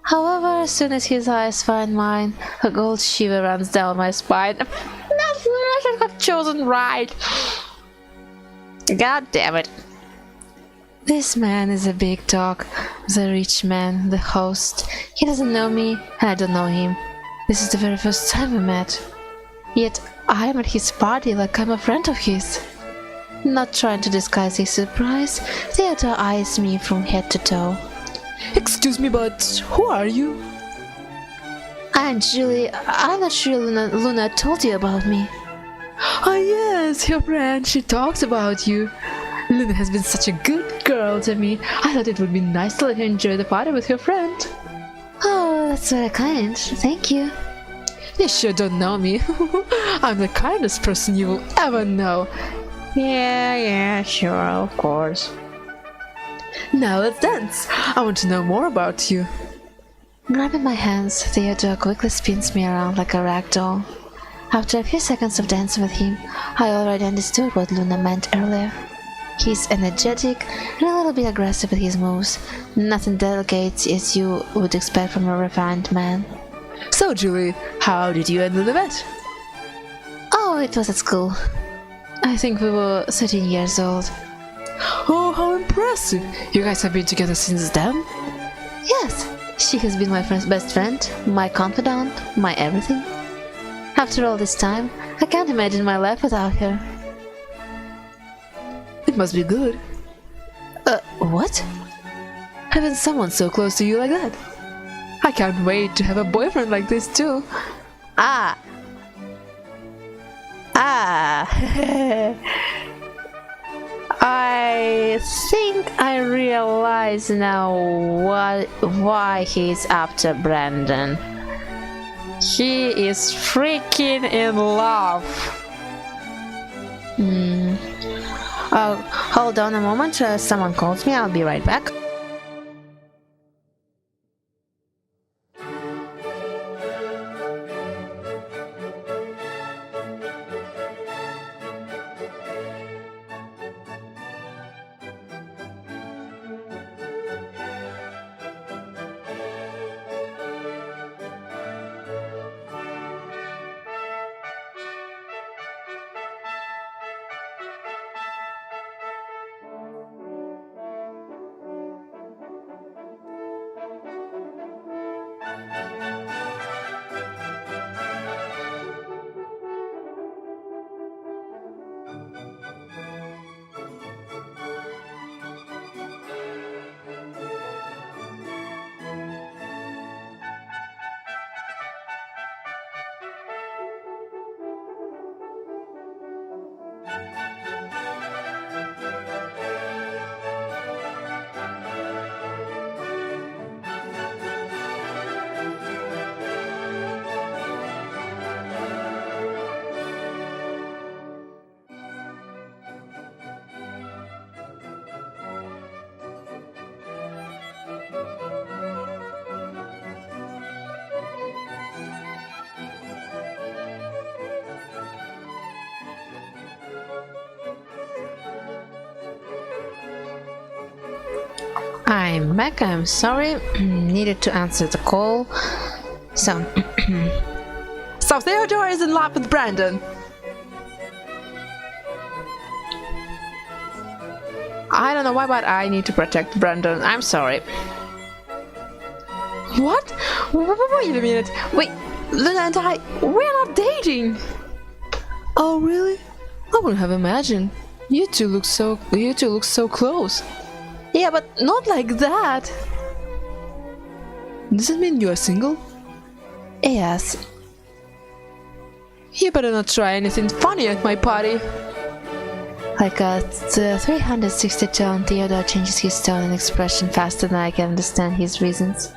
However, as soon as his eyes find mine, a cold shiver runs down my spine. I should have chosen right. God damn it. This man is a big dog, the rich man, the host. He doesn't know me, and I don't know him. This is the very first time we met. Yet I am at his party like I'm a friend of his. Not trying to disguise his surprise, Theodore eyes me from head to toe. Excuse me, but who are you? I'm Julie. I'm not sure Luna told you about me. Oh yes, your friend, she talks about you. Luna has been such a good girl to me. I thought it would be nice to let her enjoy the party with her friend. Oh, that's very kind. Thank you. You sure don't know me. I'm the kindest person you will ever know. Yeah, sure, of course. Now let's dance. I want to know more about you. Grabbing my hands, Theodore quickly spins me around like a rag doll. After a few seconds of dancing with him, I already understood what Luna meant earlier. He's energetic and a little bit aggressive with his moves, nothing delicate as you would expect from a refined man. So Julie, how did you end the bet? Oh, it was at school. I think we were 13 years old. Oh, how impressive! You guys have been together since then? Yes, she has been my best friend, my confidant, my everything. After all this time, I can't imagine my life without her. It must be good. What? Having someone so close to you like that. I can't wait to have a boyfriend like this too. Ah! I think I realize now why he's after Brandon. He is freaking in love. Hold on a moment, someone calls me, I'll be right back. I'm back, I'm sorry, needed to answer the call. So Theodore is in love with Brandon. I don't know why, but I need to protect Brandon. I'm sorry. What? Wait a minute. Wait, Luna and I, we're not dating. Oh really? I wouldn't have imagined. You two look so close. Yeah, but not like that. Does it mean you are single? Yes. You better not try anything funny at my party. Like a 360 tone, Theodore changes his tone and expression faster than I can understand his reasons.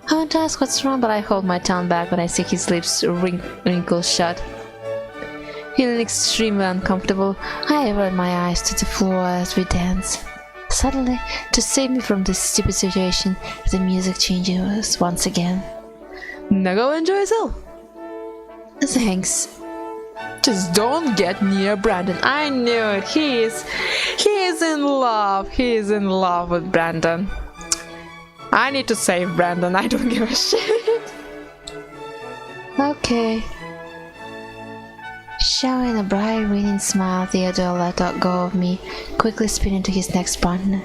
I want to ask what's wrong, but I hold my tongue back when I see his lips wrinkle shut. Feeling extremely uncomfortable, I avert my eyes to the floor as we dance. Suddenly, to save me from this stupid situation, the music changes once again. Now go enjoy yourself. Thanks. Just don't get near Brandon. I knew it. He is in love. He is in love with Brandon. I need to save Brandon. I don't give a shit. Okay. Showing a bright, winning smile, Theodore let go of me, quickly spinning to his next partner.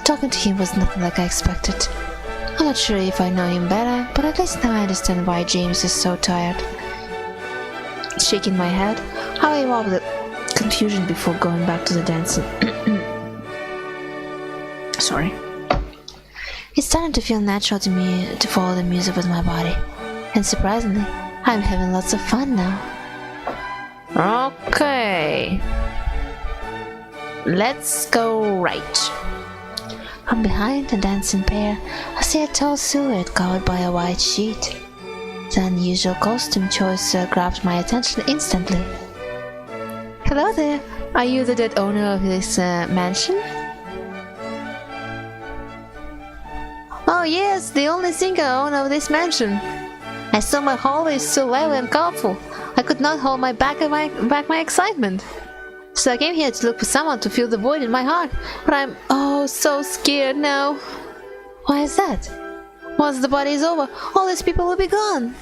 Talking to him was nothing like I expected. I'm not sure if I know him better, but at least now I understand why James is so tired. Shaking my head, I evolved the confusion before going back to the dancing. Sorry. It's starting to feel natural to me to follow the music with my body. And surprisingly, I'm having lots of fun now. Okay. Let's go right. From behind the dancing pair, I see a tall silhouette covered by a white sheet. The unusual costume choice grabbed my attention instantly. Hello there, are you the dead owner of this mansion? Oh yes, the only single owner of this mansion. I saw my hallway is so lively and colorful. I could not hold back my excitement. So I came here to look for someone to fill the void in my heart, but I'm so scared now. Why is that? Once the party is over, all these people will be gone,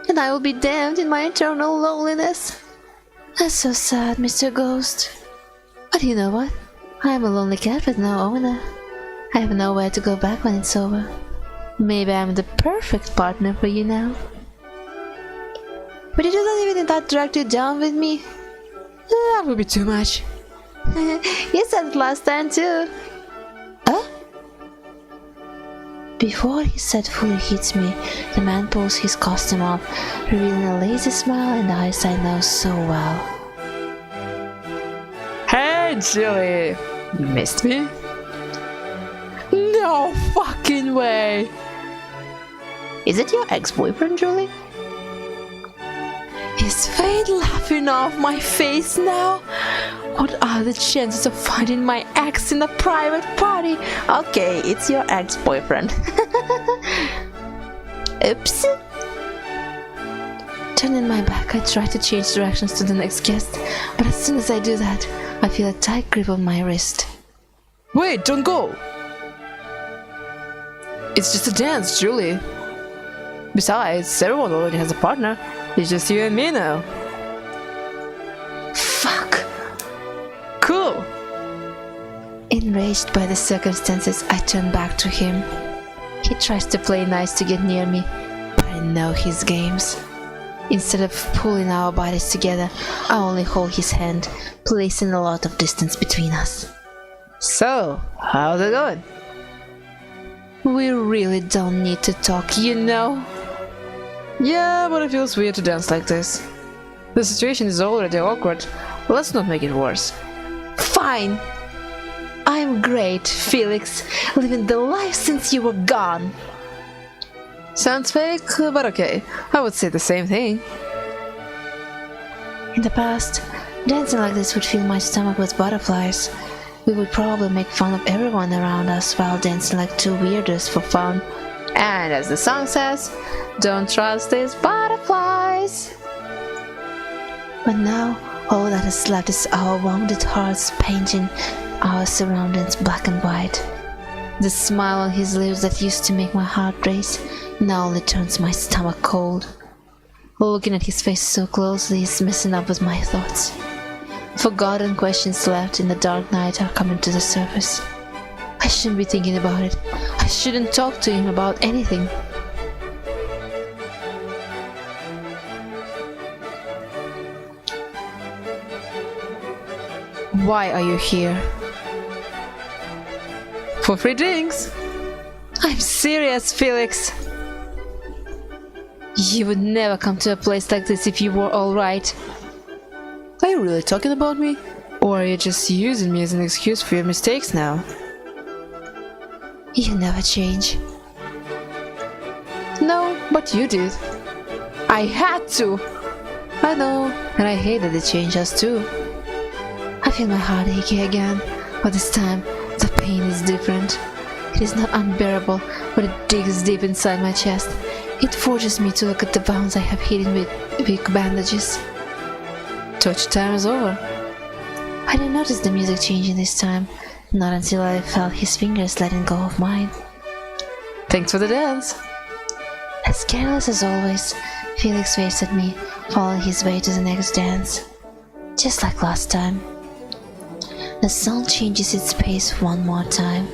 and I will be damned in my eternal loneliness. That's so sad, Mr. Ghost. But you know what? I am a lonely cat with no owner. I have nowhere to go back when it's over. Maybe I'm the perfect partner for you now. But you don't even that drag you down with me? That would be too much. You said it last time too. Huh? Before his set fully hits me, the man pulls his costume off, revealing a lazy smile and eyes I know so well. Hey, Julie! You missed me? No fucking way! Is it your ex-boyfriend, Julie? Is fate laughing off my face now? What are the chances of finding my ex in a private party? Okay, it's your ex-boyfriend. Oops. Turning my back, I try to change directions to the next guest, but as soon as I do that, I feel a tight grip on my wrist. Wait, don't go! It's just a dance, Julie. Besides, everyone already has a partner. It's just you and me now. Fuck! Cool! Enraged by the circumstances, I turn back to him. He tries to play nice to get near me, but I know his games. Instead of pulling our bodies together, I only hold his hand, placing a lot of distance between us. So, how's it going? We really don't need to talk, you know? Yeah, but it feels weird to dance like this. The situation is already awkward. Let's not make it worse. Fine! I'm great, Felix, living the life since you were gone. Sounds fake, but okay. I would say the same thing. In the past, dancing like this would fill my stomach with butterflies. We would probably make fun of everyone around us while dancing like two weirdos for fun. And as the song says, don't trust these butterflies. But now, all that is left is our wounded hearts painting our surroundings black and white. The smile on his lips that used to make my heart race now only turns my stomach cold. Looking at his face so closely is messing up with my thoughts. Forgotten questions left in the dark night are coming to the surface. I shouldn't be thinking about it. I shouldn't talk to him about anything. Why are you here? For free drinks. I'm serious, Felix. You would never come to a place like this if you were alright. Are you really talking about me? Or are you just using me as an excuse for your mistakes now? You never change. No, but you did. I had to. I know, and I hate that it changed us too. I feel my heart achy again, but this time the pain is different. It is not unbearable, but it digs deep inside my chest. It forces me to look at the wounds I have hidden with weak bandages. Torture time is over. I didn't notice the music changing this time, not until I felt his fingers letting go of mine. Thanks for the dance. As careless as always, Felix waves at me, following his way to the next dance. Just like last time. The song changes its pace one more time.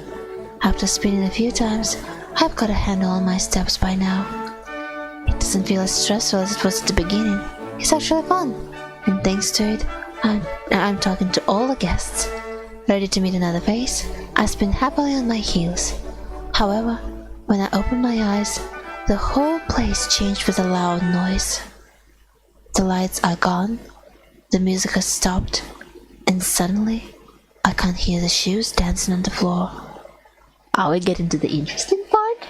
After spinning a few times, I've got a handle on my steps by now. It doesn't feel as stressful as it was at the beginning. It's actually fun. And thanks to it, I'm talking to all the guests. Ready to meet another face, I spin happily on my heels. However, when I open my eyes, the whole place changed with a loud noise. The lights are gone, the music has stopped, and suddenly, I can't hear the shoes dancing on the floor. Are we getting to the interesting part?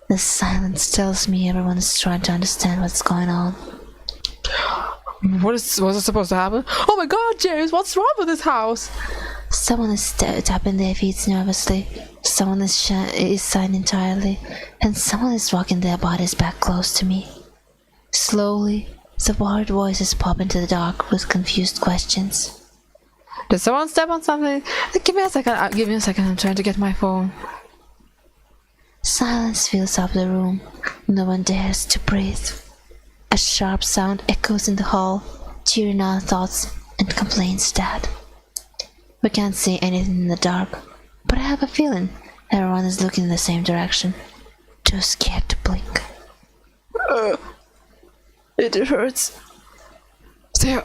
The silence tells me everyone is trying to understand what's going on. Was it supposed to happen? Oh my god, James, what's wrong with this house? Someone is tapping their feet nervously, someone is sighing entirely, and someone is rocking their bodies back close to me. Slowly, the worried voices pop into the dark with confused questions. Did someone step on something? Give me a second, I'm trying to get my phone. Silence fills up the room. No one dares to breathe. A sharp sound echoes in the hall, tearing our thoughts and complains that we can't see anything in the dark, but I have a feeling everyone is looking in the same direction, too scared to blink. It hurts. There.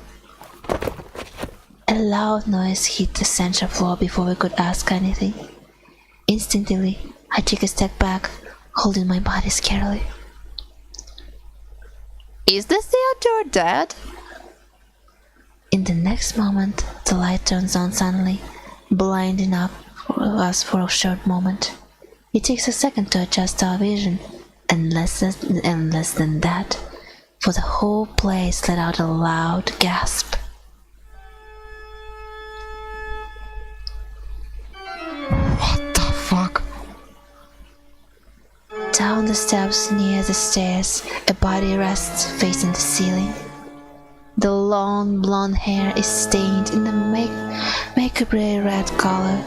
A loud noise hit the central floor before we could ask anything. Instinctively, I took a step back, holding my body scarily. Is this Theodore dead? In the next moment, the light turns on suddenly, blinding us for a short moment. It takes a second to adjust our vision, and less than that, for the whole place let out a loud gasp. What the fuck? Down the steps near the stairs, a body rests facing the ceiling. The long blonde hair is stained in a macabre red color,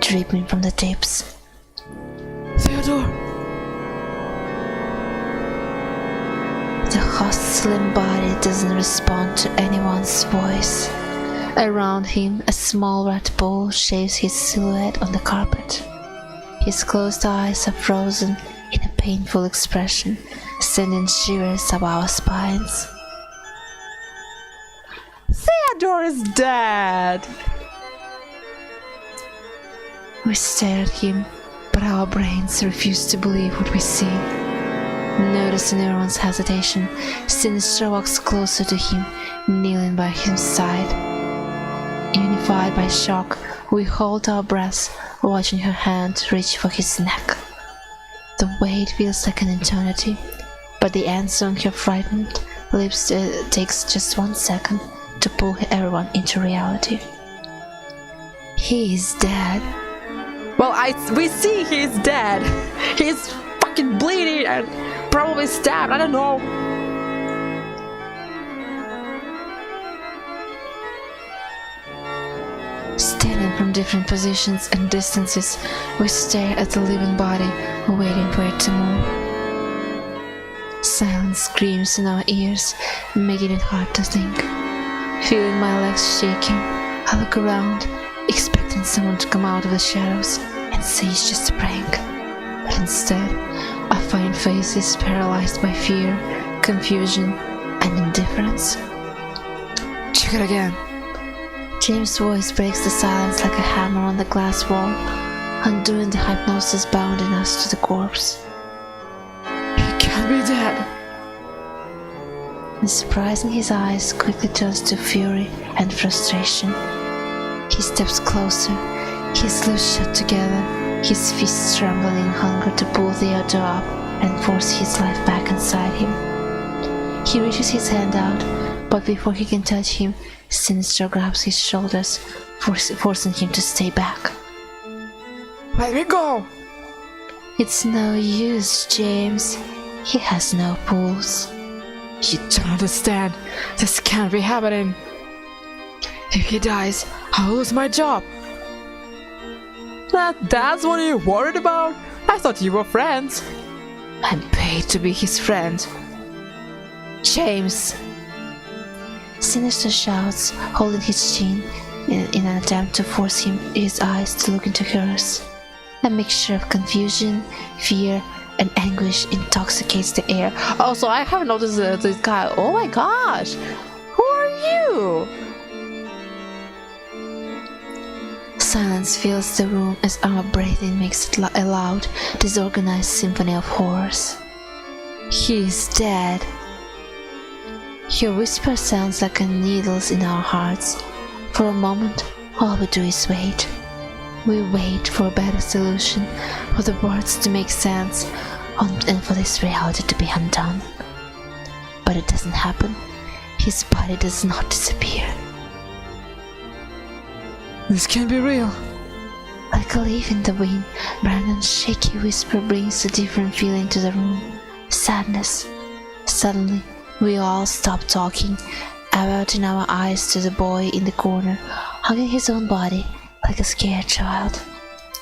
dripping from the tips. Theodore! The host's slim body doesn't respond to anyone's voice. Around him, a small red ball shaves his silhouette on the carpet. His closed eyes are frozen in a painful expression, sending shivers up our spines. Theodore is dead! We stare at him, but our brains refuse to believe what we see. Noticing everyone's hesitation, Sinister walks closer to him, kneeling by his side. Unified by shock, we hold our breaths, watching her hand reach for his neck. The wait feels like an eternity, but the answer on her frightened lips takes just 1 second to pull everyone into reality. He is dead. Well, we see he's dead. He's fucking bleeding and probably stabbed, I don't know. Standing from different positions and distances, we stare at the living body, waiting for it to move. Silence screams in our ears, making it hard to think. Feeling my legs shaking, I look around, expecting someone to come out of the shadows and say it's just a prank. But instead, I find faces paralyzed by fear, confusion, and indifference. Check it again. James' voice breaks the silence like a hammer on the glass wall, undoing the hypnosis bounding us to the corpse. He can't be dead. and surprising his eyes quickly turns to fury and frustration. He steps closer, his lips shut together, his fists trembling in hunger to pull Theodore up and force his life back inside him. He reaches his hand out, but before he can touch him, Sinister grabs his shoulders, forcing him to stay back. Let me go! It's no use, James. He has no pulse. You don't understand. This can't be happening. If he dies, I'll lose my job. That's what you're worried about? I thought you were friends. I'm paid to be his friend. James! Sinister shouts, holding his chin in an attempt to force his eyes to look into hers. A mixture of confusion, fear, and anguish intoxicates the air. Also, I haven't noticed this guy. Oh my gosh! Who are you? Silence fills the room as our breathing makes it a loud, disorganized symphony of horrors. He's dead. Your whisper sounds like needles in our hearts. For a moment, all we do is wait. We wait for a better solution, for the words to make sense, and for this reality to be undone. But it doesn't happen. His body does not disappear. This can't be real. Like a leaf in the wind, Brandon's shaky whisper brings a different feeling to the room. Sadness. Suddenly, we all stop talking, averting our eyes to the boy in the corner, hugging his own body like a scared child.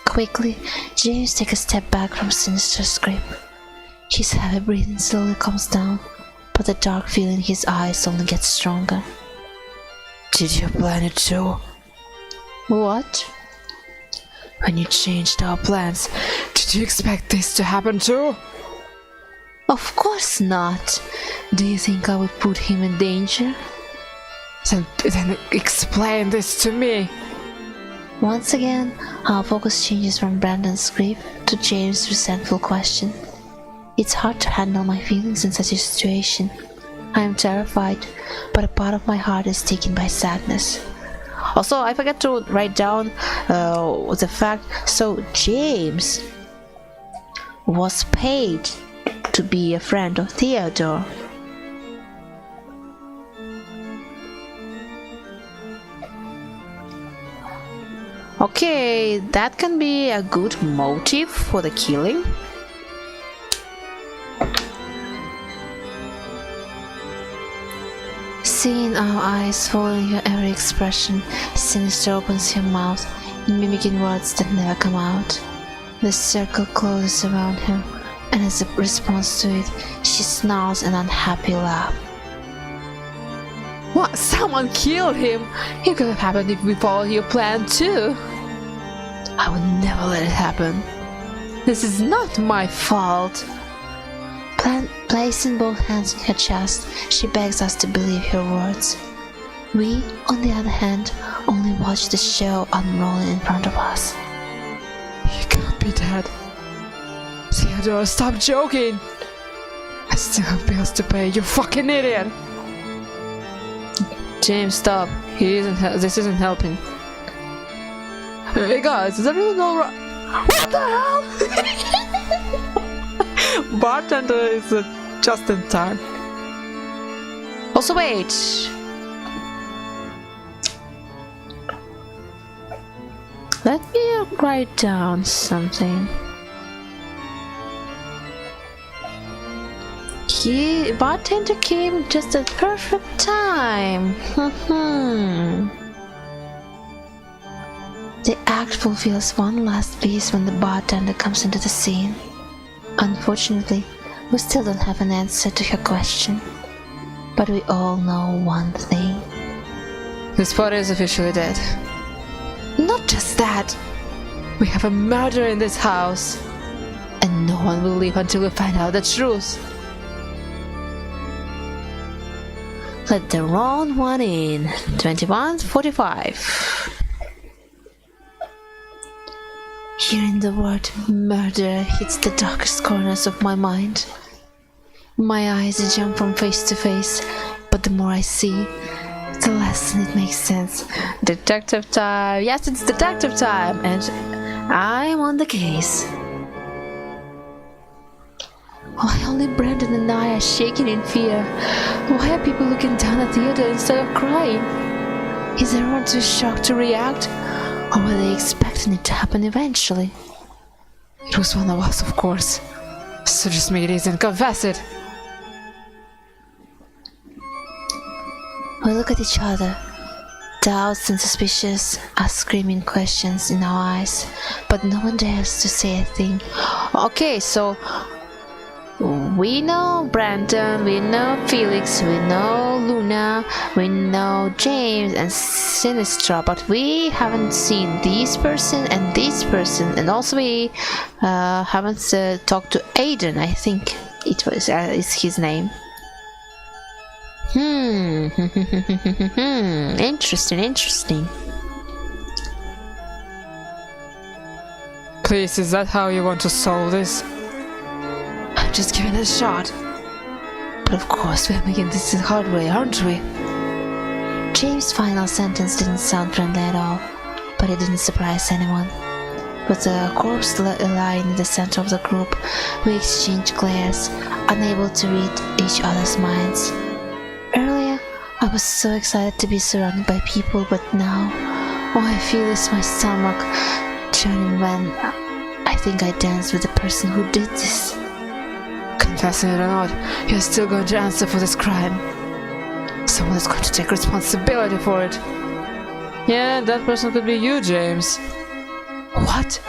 Quickly, James takes a step back from Sinister's grip. His heavy breathing slowly calms down, but the dark feeling in his eyes only gets stronger. Did you plan it too? What? When you changed our plans, did you expect this to happen too? Of course not. Do you think I would put him in danger? Then explain this to me. Once again, our focus changes from Brandon's grip to James' resentful question. It's hard to handle my feelings in such a situation. I am terrified, but a part of my heart is taken by sadness. Also, I forgot to write down the fact. So James was paid to be a friend of Theodore. Okay, that can be a good motive for the killing. Seeing our eyes following her every expression, Sinister opens her mouth, mimicking words that never come out. The circle closes around her, and as a response to it, she snarls an unhappy laugh. What? Someone killed him! It could have happened if we followed your plan too. I would never let it happen. This is not my fault. Placing both hands on her chest, she begs us to believe her words. We, on the other hand, only watch the show unrolling in front of us. You can't be dead. Theodore, stop joking! I still have bills to pay, you fucking idiot! James, stop. This isn't helping. Hey guys, is everything alright? What the hell? Bartender is just in time. Also, wait. Let me write down something. Bartender came just at perfect time. The act fulfills one last piece when the bartender comes into the scene. Unfortunately, we still don't have an answer to her question. But we all know one thing. This party is officially dead. Not just that. We have a murderer in this house. And no one will leave until we find out the truth. Let the wrong one in. 21:45. Hearing the word murder hits the darkest corners of my mind. My eyes jump from face to face, but the more I see, the less it makes sense. Detective time! Yes, it's detective time! And I'm on the case. Why only Brandon and I are shaking in fear? Why are people looking down at Theodore instead of crying? Is everyone too shocked to react? Or were they expecting it to happen eventually? It was one of us, of course. So just make it easy and confess it. We look at each other. Doubts and suspicions are screaming questions in our eyes, but no one dares to say a thing. Okay, so we know Brandon, we know Felix, we know Luna, we know James and Sinistra, but we haven't seen this person, and also we haven't talked to Aiden. I think it was is his name. Interesting. Please, is that how you want to solve this? I'm just giving it a shot. But of course we're making this the hard way, aren't we? James' final sentence didn't sound friendly at all, but it didn't surprise anyone. With the corpse lying in the center of the group, we exchanged glares, unable to read each other's minds. Earlier, I was so excited to be surrounded by people, but now, all I feel is my stomach churning when I think I danced with the person who did this. Confessing it or not, you're still going to answer for this crime. Someone is going to take responsibility for it. Yeah, that person could be you, James. What?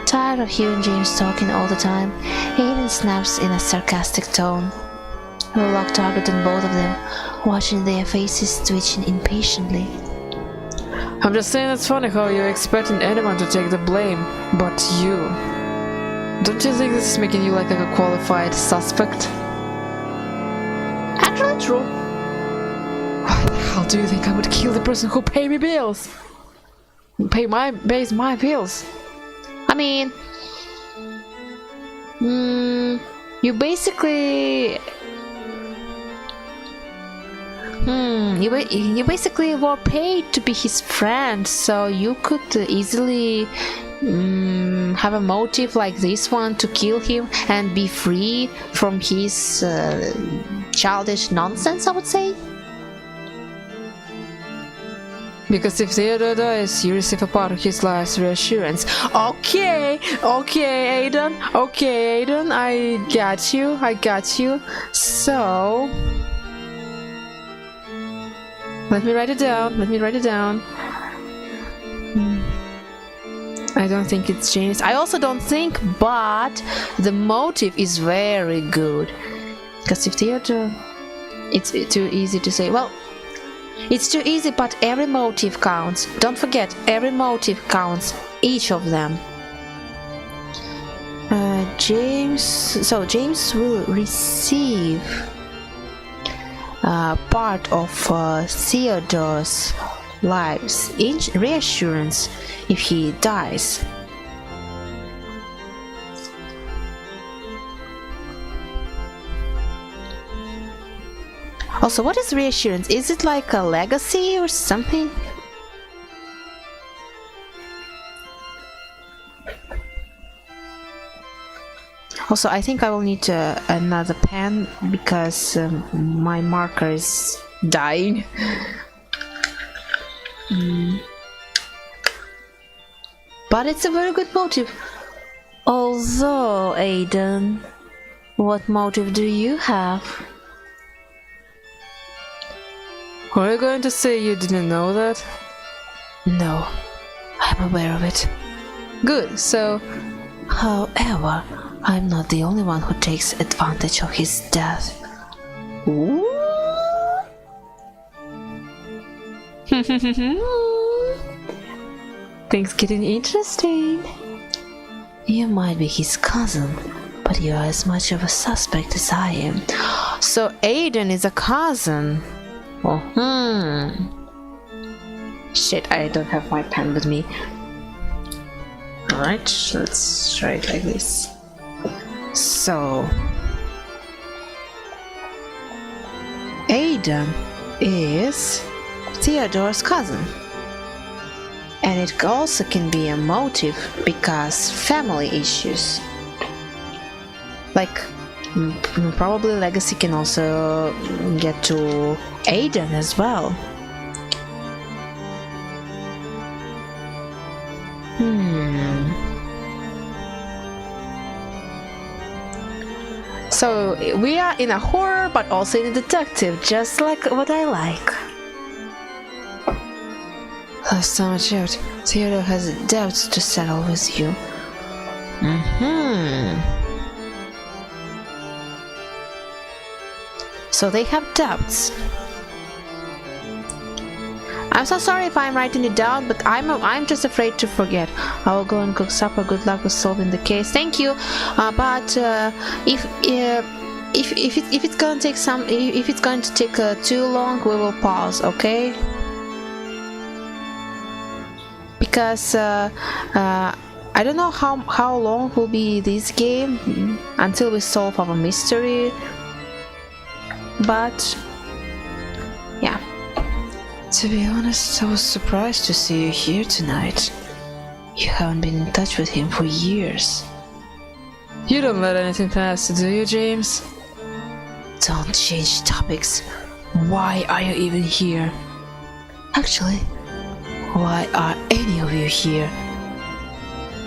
Tired of hearing James talking all the time, Aiden snaps in a sarcastic tone. We lock target on both of them, watching their faces twitching impatiently. I'm just saying it's funny how you're expecting anyone to take the blame, but you. Don't you think this is making you like a qualified suspect? Actually true. Why the hell do you think I would kill the person who pays me bills? Pays my bills? I mean, you basically... You basically were paid to be his friend, so you could easily have a motive like this one to kill him and be free from his childish nonsense, I would say. Because if Theodore dies, you receive a part of his life's reassurance. Okay, Aiden, I got you. So... Let me write it down. I don't think it's James. I also don't think, but the motive is very good. Because if Theodore... It's too easy to say. Well, it's too easy, but every motive counts. Don't forget, every motive counts. Each of them. James will receive... part of Theodore's life's reassurance if he dies. Also, what is reassurance? Is it like a legacy or something? Also, I think I will need another pen because my marker is dying. But it's a very good motive. Although, Aiden, what motive do you have? Are you going to say you didn't know that? No, I'm aware of it. Good, so... However, I'm not the only one who takes advantage of his death. Ooh. Things getting interesting. You might be his cousin, but you are as much of a suspect as I am. So Aiden is a cousin. Oh, Shit, I don't have my pen with me. Alright, let's try it like this. So... Aidan is Theodore's cousin. And it also can be a motive because family issues. Like, probably legacy can also get to Aidan as well. So we are in a horror but also in a detective, just like what I like. Last time I checked, Theodore has doubts to settle with you. So they have doubts. I'm so sorry if I'm writing it down, but I'm just afraid to forget. I will go and cook supper. Good luck with solving the case. Thank you. But if it's going to take too long, we will pause. Okay? Because I don't know how long will be this game until we solve our mystery. But yeah. To be honest, I was surprised to see you here tonight. You haven't been in touch with him for years. You don't let anything pass, do you, James? Don't change topics. Why are you even here? Actually, why are any of you here?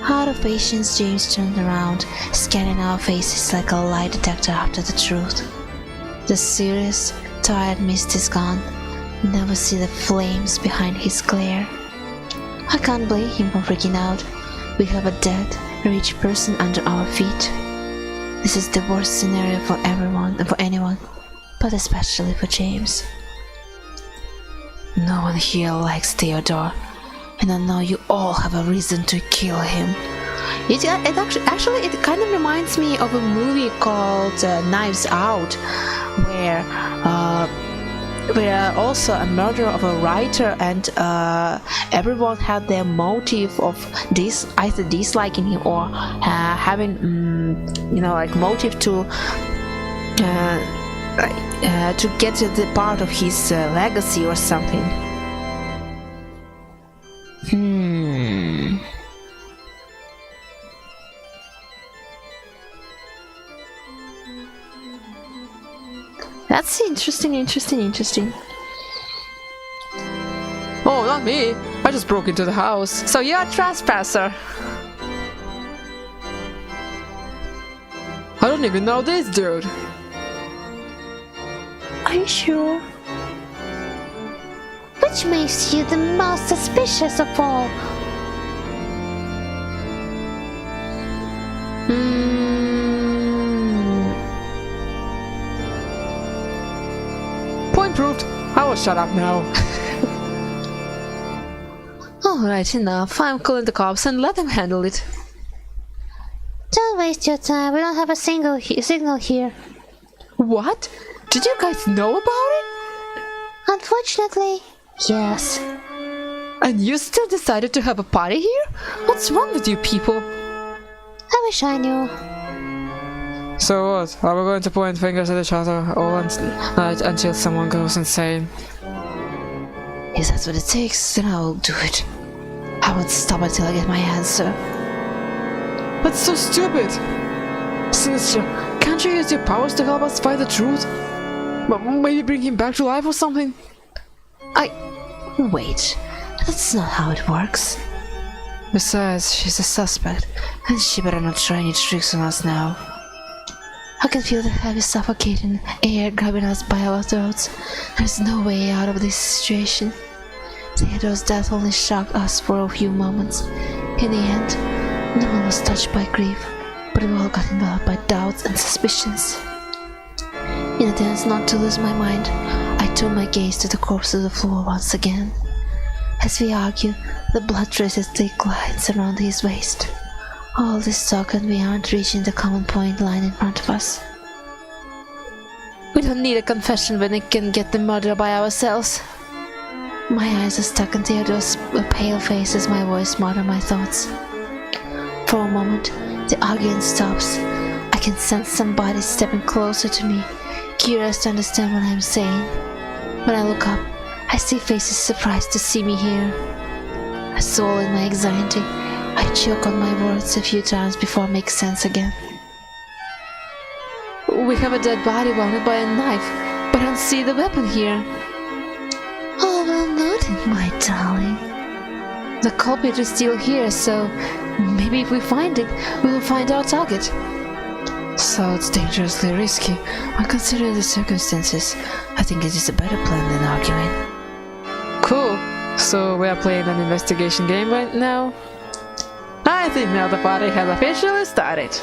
Out of patience, James turned around, scanning our faces like a lie detector after the truth. The serious, tired mist is gone. Never see the flames behind his glare. I can't blame him for freaking out. We have a dead, rich person under our feet. This is the worst scenario for everyone and for anyone, but especially for James. No one here likes Theodore, and I know you all have a reason to kill him. It kind of reminds me of a movie called Knives Out, where also a murder of a writer, and everyone had their motive of either disliking him or having like motive to get to the part of his legacy or something. That's interesting. Oh, not me. I just broke into the house. So you're a trespasser. I don't even know this dude. Are you sure? Which makes you the most suspicious of all? Point proved. I will shut up now. Alright, enough. I'm calling the cops and let them handle it. Don't waste your time. We don't have a signal here. What? Did you guys know about it? Unfortunately, yes. And you still decided to have a party here? What's wrong with you people? I wish I knew. So what? Are we going to point fingers at each other all night until someone goes insane? If that's what it takes, then I will do it. I won't stop until I get my answer. That's so stupid! Sinister, can't you use your powers to help us find the truth? Maybe bring him back to life or something? Wait, that's not how it works. Besides, she's a suspect, and she better not try any tricks on us now. I can feel the heavy suffocating air grabbing us by our throats. There's no way out of this situation. Theodore's death only shocked us for a few moments. In the end, no one was touched by grief, but we all got enveloped by doubts and suspicions. In a attempt not to lose my mind, I turned my gaze to the corpse of the floor once again. As we argue, the blood traces thick lines around his waist. All this talk and we aren't reaching the common point line in front of us. We don't need a confession when we can get the murder by ourselves. My eyes are stuck on Theodore's pale face as my voice mutters my thoughts. For a moment, the arguing stops. I can sense somebody stepping closer to me, curious to understand what I'm saying. When I look up, I see faces surprised to see me here. I swallow in my anxiety. I choke on my words a few times before it makes sense again. We have a dead body wounded by a knife, but I don't see the weapon here. Oh, well noted, my darling. The culprit is still here, so maybe if we find it, we will find our target. So it's dangerously risky. And considering the circumstances, I think it is a better plan than arguing. Cool. So we are playing an investigation game right now? I think now the party has officially started.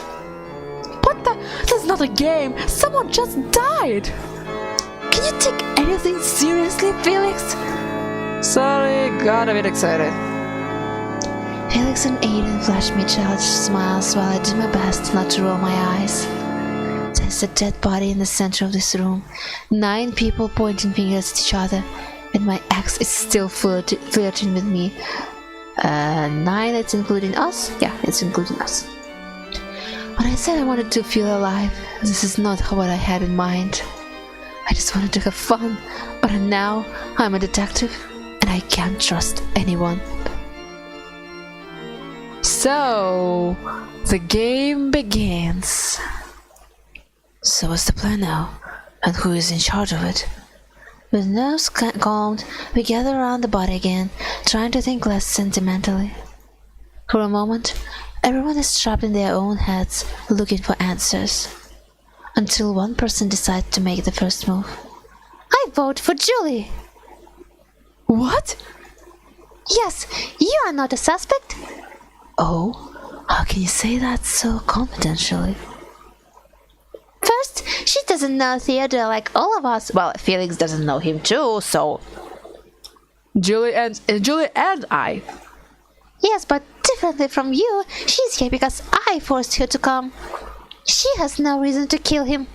What the? That's not a game! Someone just died! Can you take anything seriously, Felix? Sorry, got a bit excited. Felix and Aiden flash me childish smiles while I do my best not to roll my eyes. There's a dead body in the center of this room, 9 people pointing fingers at each other, and my ex is still flirting with me. 9, it's including us? Yeah, it's including us. When I said I wanted to feel alive, this is not what I had in mind. I just wanted to have fun, but now I'm a detective and I can't trust anyone. So, the game begins. So what's the plan now? And who is in charge of it? With nerves calmed, we gather around the body again, trying to think less sentimentally. For a moment, everyone is trapped in their own heads, looking for answers. Until one person decides to make the first move. I vote for Julie! What? Yes, you are not a suspect. Oh, how can you say that so confidentially? First, she doesn't know Theodore like all of us. Well, Felix doesn't know him too, so... Julie and I. Yes, but differently from you, she's here because I forced her to come. She has no reason to kill him.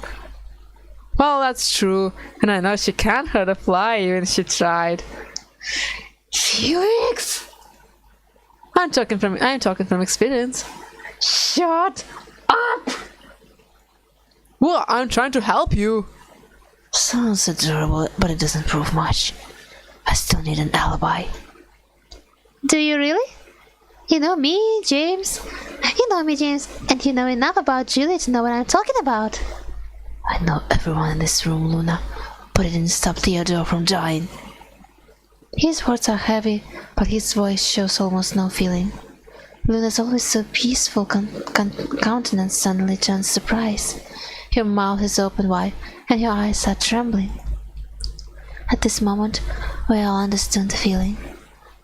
Well, that's true, and I know she can't hurt a fly even if she tried. Felix! I'm talking from experience. Shut up! Well, I'm trying to help you. Sounds adorable, but it doesn't prove much. I still need an alibi. Do you really? You know me, James. You know me, James, and you know enough about Julie to know what I'm talking about. I know everyone in this room, Luna, but it didn't stop Theodore from dying. His words are heavy, but his voice shows almost no feeling. Luna's always so peaceful countenance suddenly turns surprise. Her mouth is open wide, and her eyes are trembling. At this moment, we all understand the feeling.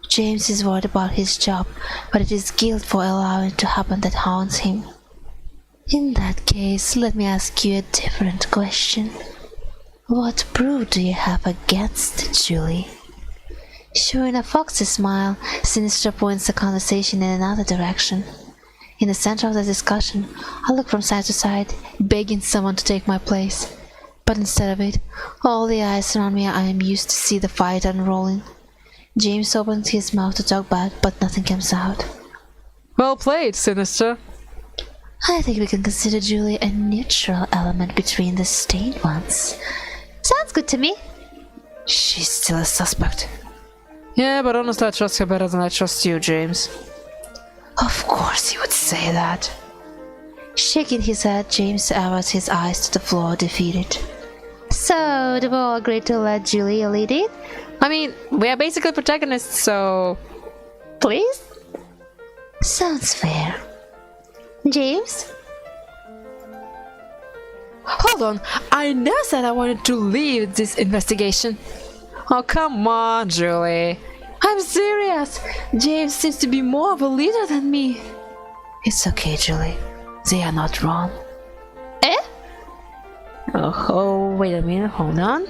James is worried about his job, but it is guilt for allowing it to happen that haunts him. In that case, let me ask you a different question. What proof do you have against Julie? Showing a foxy smile, Sinister points the conversation in another direction. In the center of the discussion, I look from side to side, begging someone to take my place. But instead of it, all the eyes around me I am used to see the fight unrolling. James opens his mouth to talk back, but nothing comes out. Well played, Sinister. I think we can consider Julie a neutral element between the stained ones. Sounds good to me. She's still a suspect. Yeah, but honestly I trust her better than I trust you, James. Of course you would say that. Shaking his head, James averts his eyes to the floor, defeated. So, do we all agree to let Julie lead it? I mean, we are basically protagonists, so... Please? Sounds fair. James? Hold on, I never said I wanted to lead this investigation. Oh, come on, Julie. I'm serious. James seems to be more of a leader than me. It's okay, Julie. They are not wrong. Eh? Oh, wait a minute, hold on.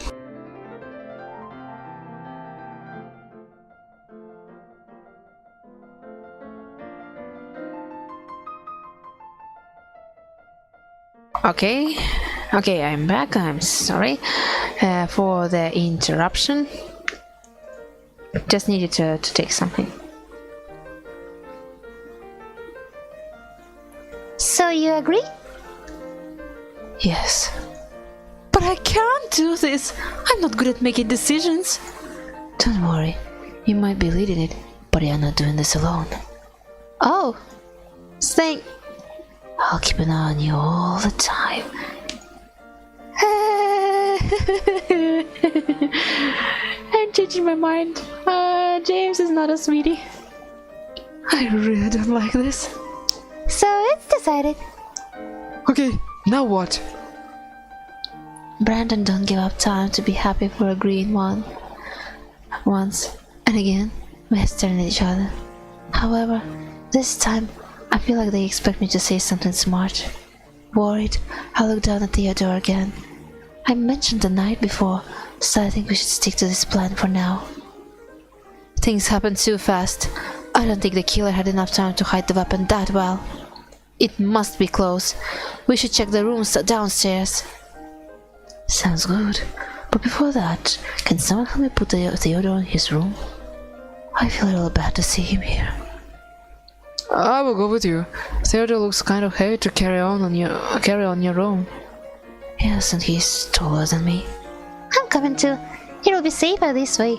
Okay, I'm back. I'm sorry for the interruption. Just needed to take something. So you agree? Yes. But I can't do this. I'm not good at making decisions. Don't worry, you might be leading it, but you're not doing this alone. Oh, thank. I'll keep an eye on you all the time. I'm changing my mind. James is not a sweetie. I really don't like this. So it's decided. Okay, now what? Brandon don't give up time to be happy for agreeing once and again we're staring at each other. However, this time I feel like they expect me to say something smart. Worried, I look down at Theodore again. I mentioned the night before, so I think we should stick to this plan for now. Things happen too fast. I don't think the killer had enough time to hide the weapon that well. It must be close. We should check the rooms downstairs. Sounds good. But before that, can someone help me put Theodore in his room? I feel a little bad to see him here. I will go with you. Theodore looks kind of heavy to carry on your own. Yes, and he's taller than me. I'm coming too. It'll be safer this way.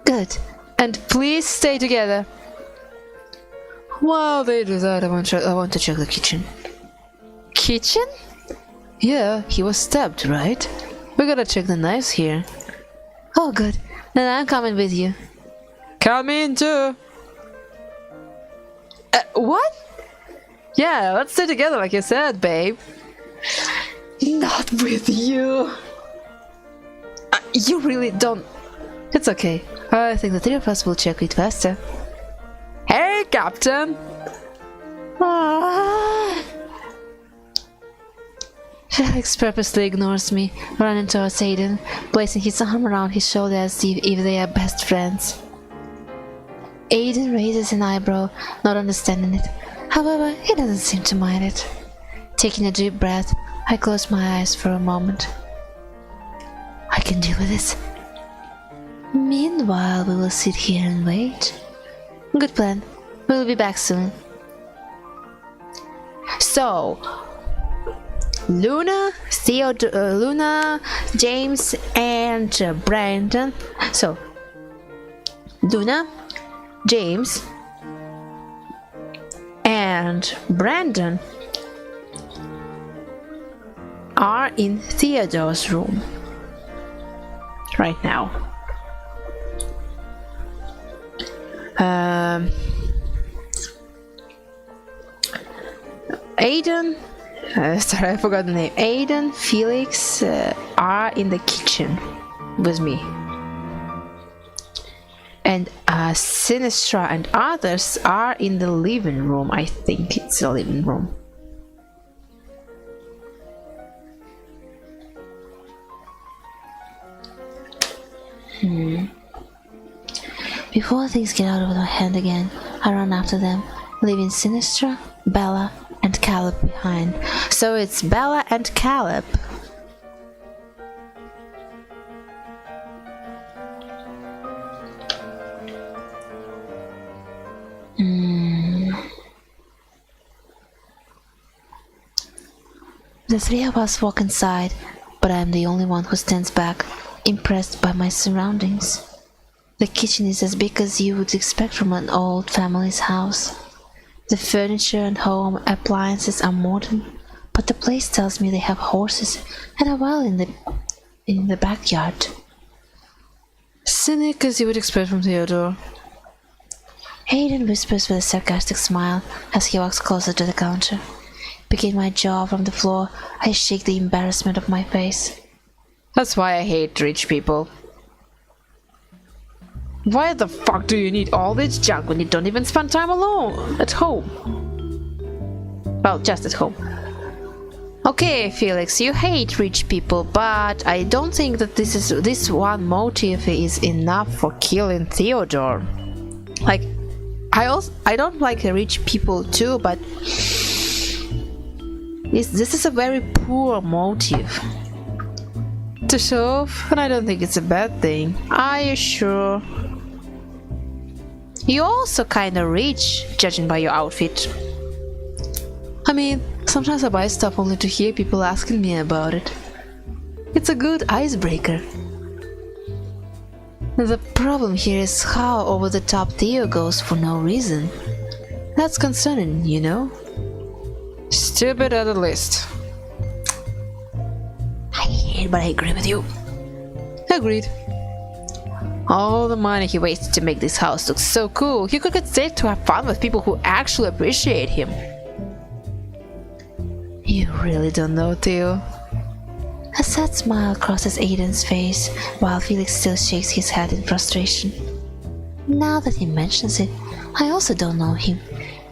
Good. And please stay together. While they do that, I want to check the kitchen. Kitchen? Yeah, he was stabbed, right? We gotta check the knives here. Oh, good. Then I'm coming with you. Come in too. What? Yeah, let's stay together like you said, babe. Not with you. You really don't. It's okay. I think the three of us will check it faster. Hey, Captain! Felix purposely ignores me, running towards Aiden, placing his arm around his shoulder as if they are best friends. Aiden raises an eyebrow, not understanding it. However, he doesn't seem to mind it. Taking a deep breath, I close my eyes for a moment. I can deal with this. Meanwhile, we will sit here and wait. Good plan. We'll be back soon. So, Luna, James, and Brandon. So, Luna, James, and Brandon are in Theodore's room right now. Aiden, sorry, I forgot the name. Aiden, Felix are in the kitchen with me. And Sinistra and others are in the living room. I think it's the living room. Before things get out of my hand again, I run after them, leaving Sinistra, Bella, and Caleb behind. So it's Bella and Caleb. The three of us walk inside, but I am the only one who stands back, impressed by my surroundings. The kitchen is as big as you would expect from an old family's house. The furniture and home appliances are modern, but the place tells me they have horses and a well in the backyard. Cynic as you would expect from Theodore. Aiden whispers with a sarcastic smile as he walks closer to the counter. Picking my jaw from the floor, I shake the embarrassment of my face. That's why I hate rich people. Why the fuck do you need all this junk when you don't even spend time alone at home? Well, just at home. Okay, Felix, you hate rich people, but I don't think that this one motive is enough for killing Theodore. Like, I don't like rich people too, but this is a very poor motive to show off, and I don't think it's a bad thing. Are you sure? You're also kinda rich, judging by your outfit. I mean, sometimes I buy stuff only to hear people asking me about it. It's a good icebreaker. The problem here is how over the top Theo goes for no reason. That's concerning, you know? Stupid at least. I hate it, but I agree with you. Agreed. All the money he wasted to make this house look so cool, he could get saved to have fun with people who actually appreciate him. You really don't know, Theo. A sad smile crosses Aiden's face, while Felix still shakes his head in frustration. Now that he mentions it, I also don't know him.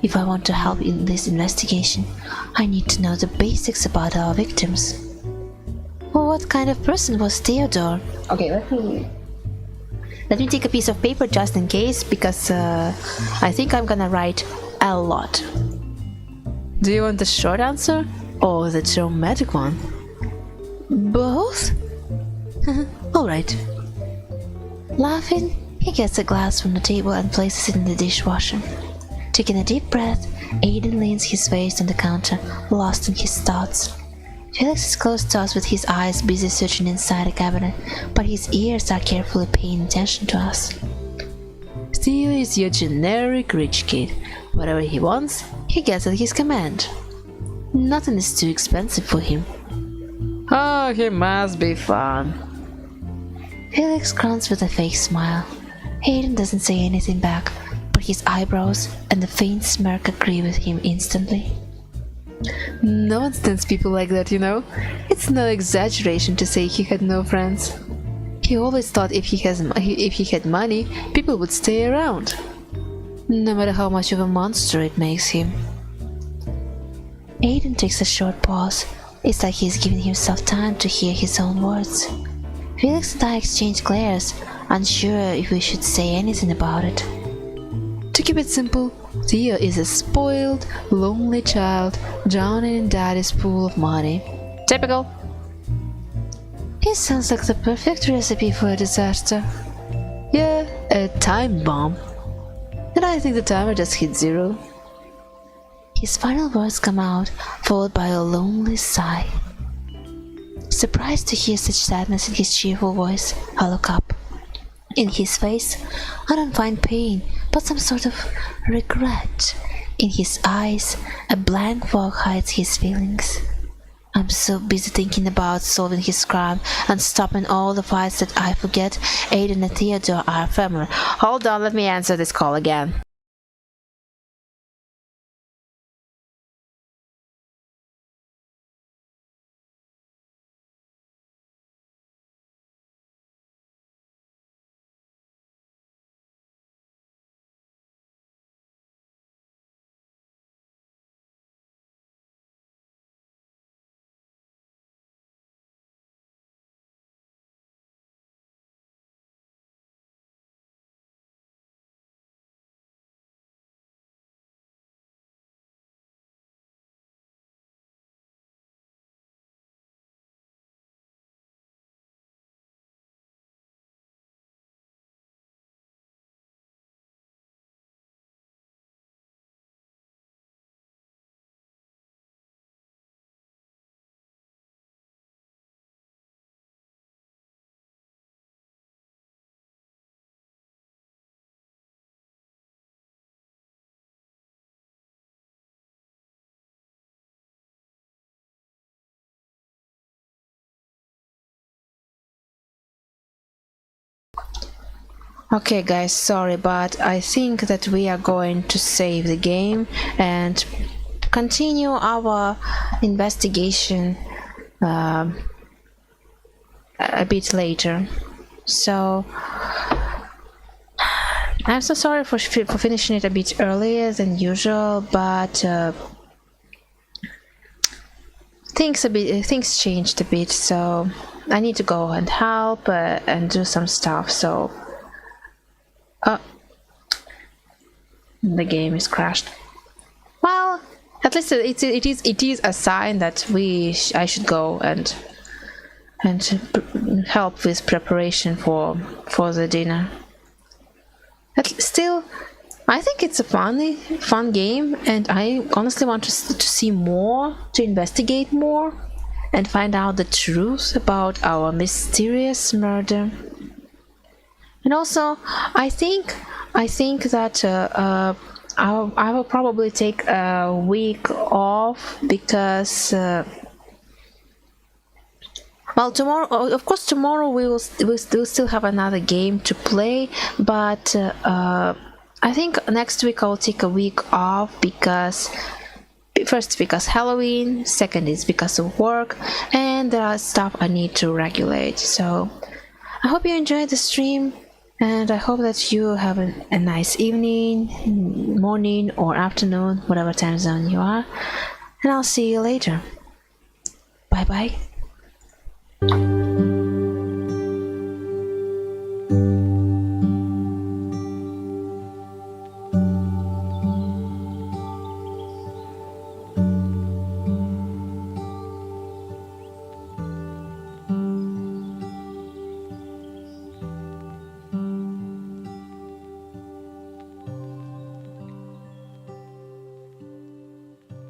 If I want to help in this investigation, I need to know the basics about our victims. Well, what kind of person was Theodore? Okay, let me take a piece of paper just in case, because I think I'm gonna write a lot. Do you want the short answer or the dramatic one? Both? Alright. Laughing, he gets a glass from the table and places it in the dishwasher. Taking a deep breath, Aiden leans his face on the counter, lost in his thoughts. Felix is close to us with his eyes busy searching inside a cabinet, but his ears are carefully paying attention to us. Theo is your generic rich kid. Whatever he wants, he gets at his command. Nothing is too expensive for him. Oh, he must be fun. Felix grunts with a fake smile. Aiden doesn't say anything back, but his eyebrows and the faint smirk agree with him instantly. No one stands people like that, you know? It's no exaggeration to say he had no friends. He always thought if he had money, people would stay around. No matter how much of a monster it makes him. Aiden takes a short pause. It's like he's giving himself time to hear his own words. Felix and I exchange glares, unsure if we should say anything about it. To keep it simple, Theo is a spoiled, lonely child drowning in daddy's pool of money. Typical. He sounds like the perfect recipe for a disaster. Yeah, a time bomb. And I think the timer just hit 0. His final words come out, followed by a lonely sigh. Surprised to hear such sadness in his cheerful voice, I look up. In his face, I don't find pain, but some sort of regret. In his eyes, a blank fog hides his feelings. I'm so busy thinking about solving his crime and stopping all the fights that I forget Aiden and Theodore are family. Hold on, let me answer this call again. Okay guys, sorry, but I think that we are going to save the game and continue our investigation a bit later. So I'm so sorry for finishing it a bit earlier than usual, but things changed a bit, so I need to go and help and do some stuff. So the game is crashed. Well, at least it is a sign that I should go and help with preparation for the dinner. Still, I think it's a fun game, and I honestly want to see more, to investigate more. and find out the truth about our mysterious murder. And also, I think that I will probably take a week off because well, tomorrow, of course, tomorrow we'll still have another game to play, but I think next week I'll take a week off because first because Halloween, second is because of work, and there are stuff I need to regulate. So I hope you enjoyed the stream, and I hope that you have a nice evening, morning, or afternoon, whatever time zone you are, and I'll see you later. Bye bye.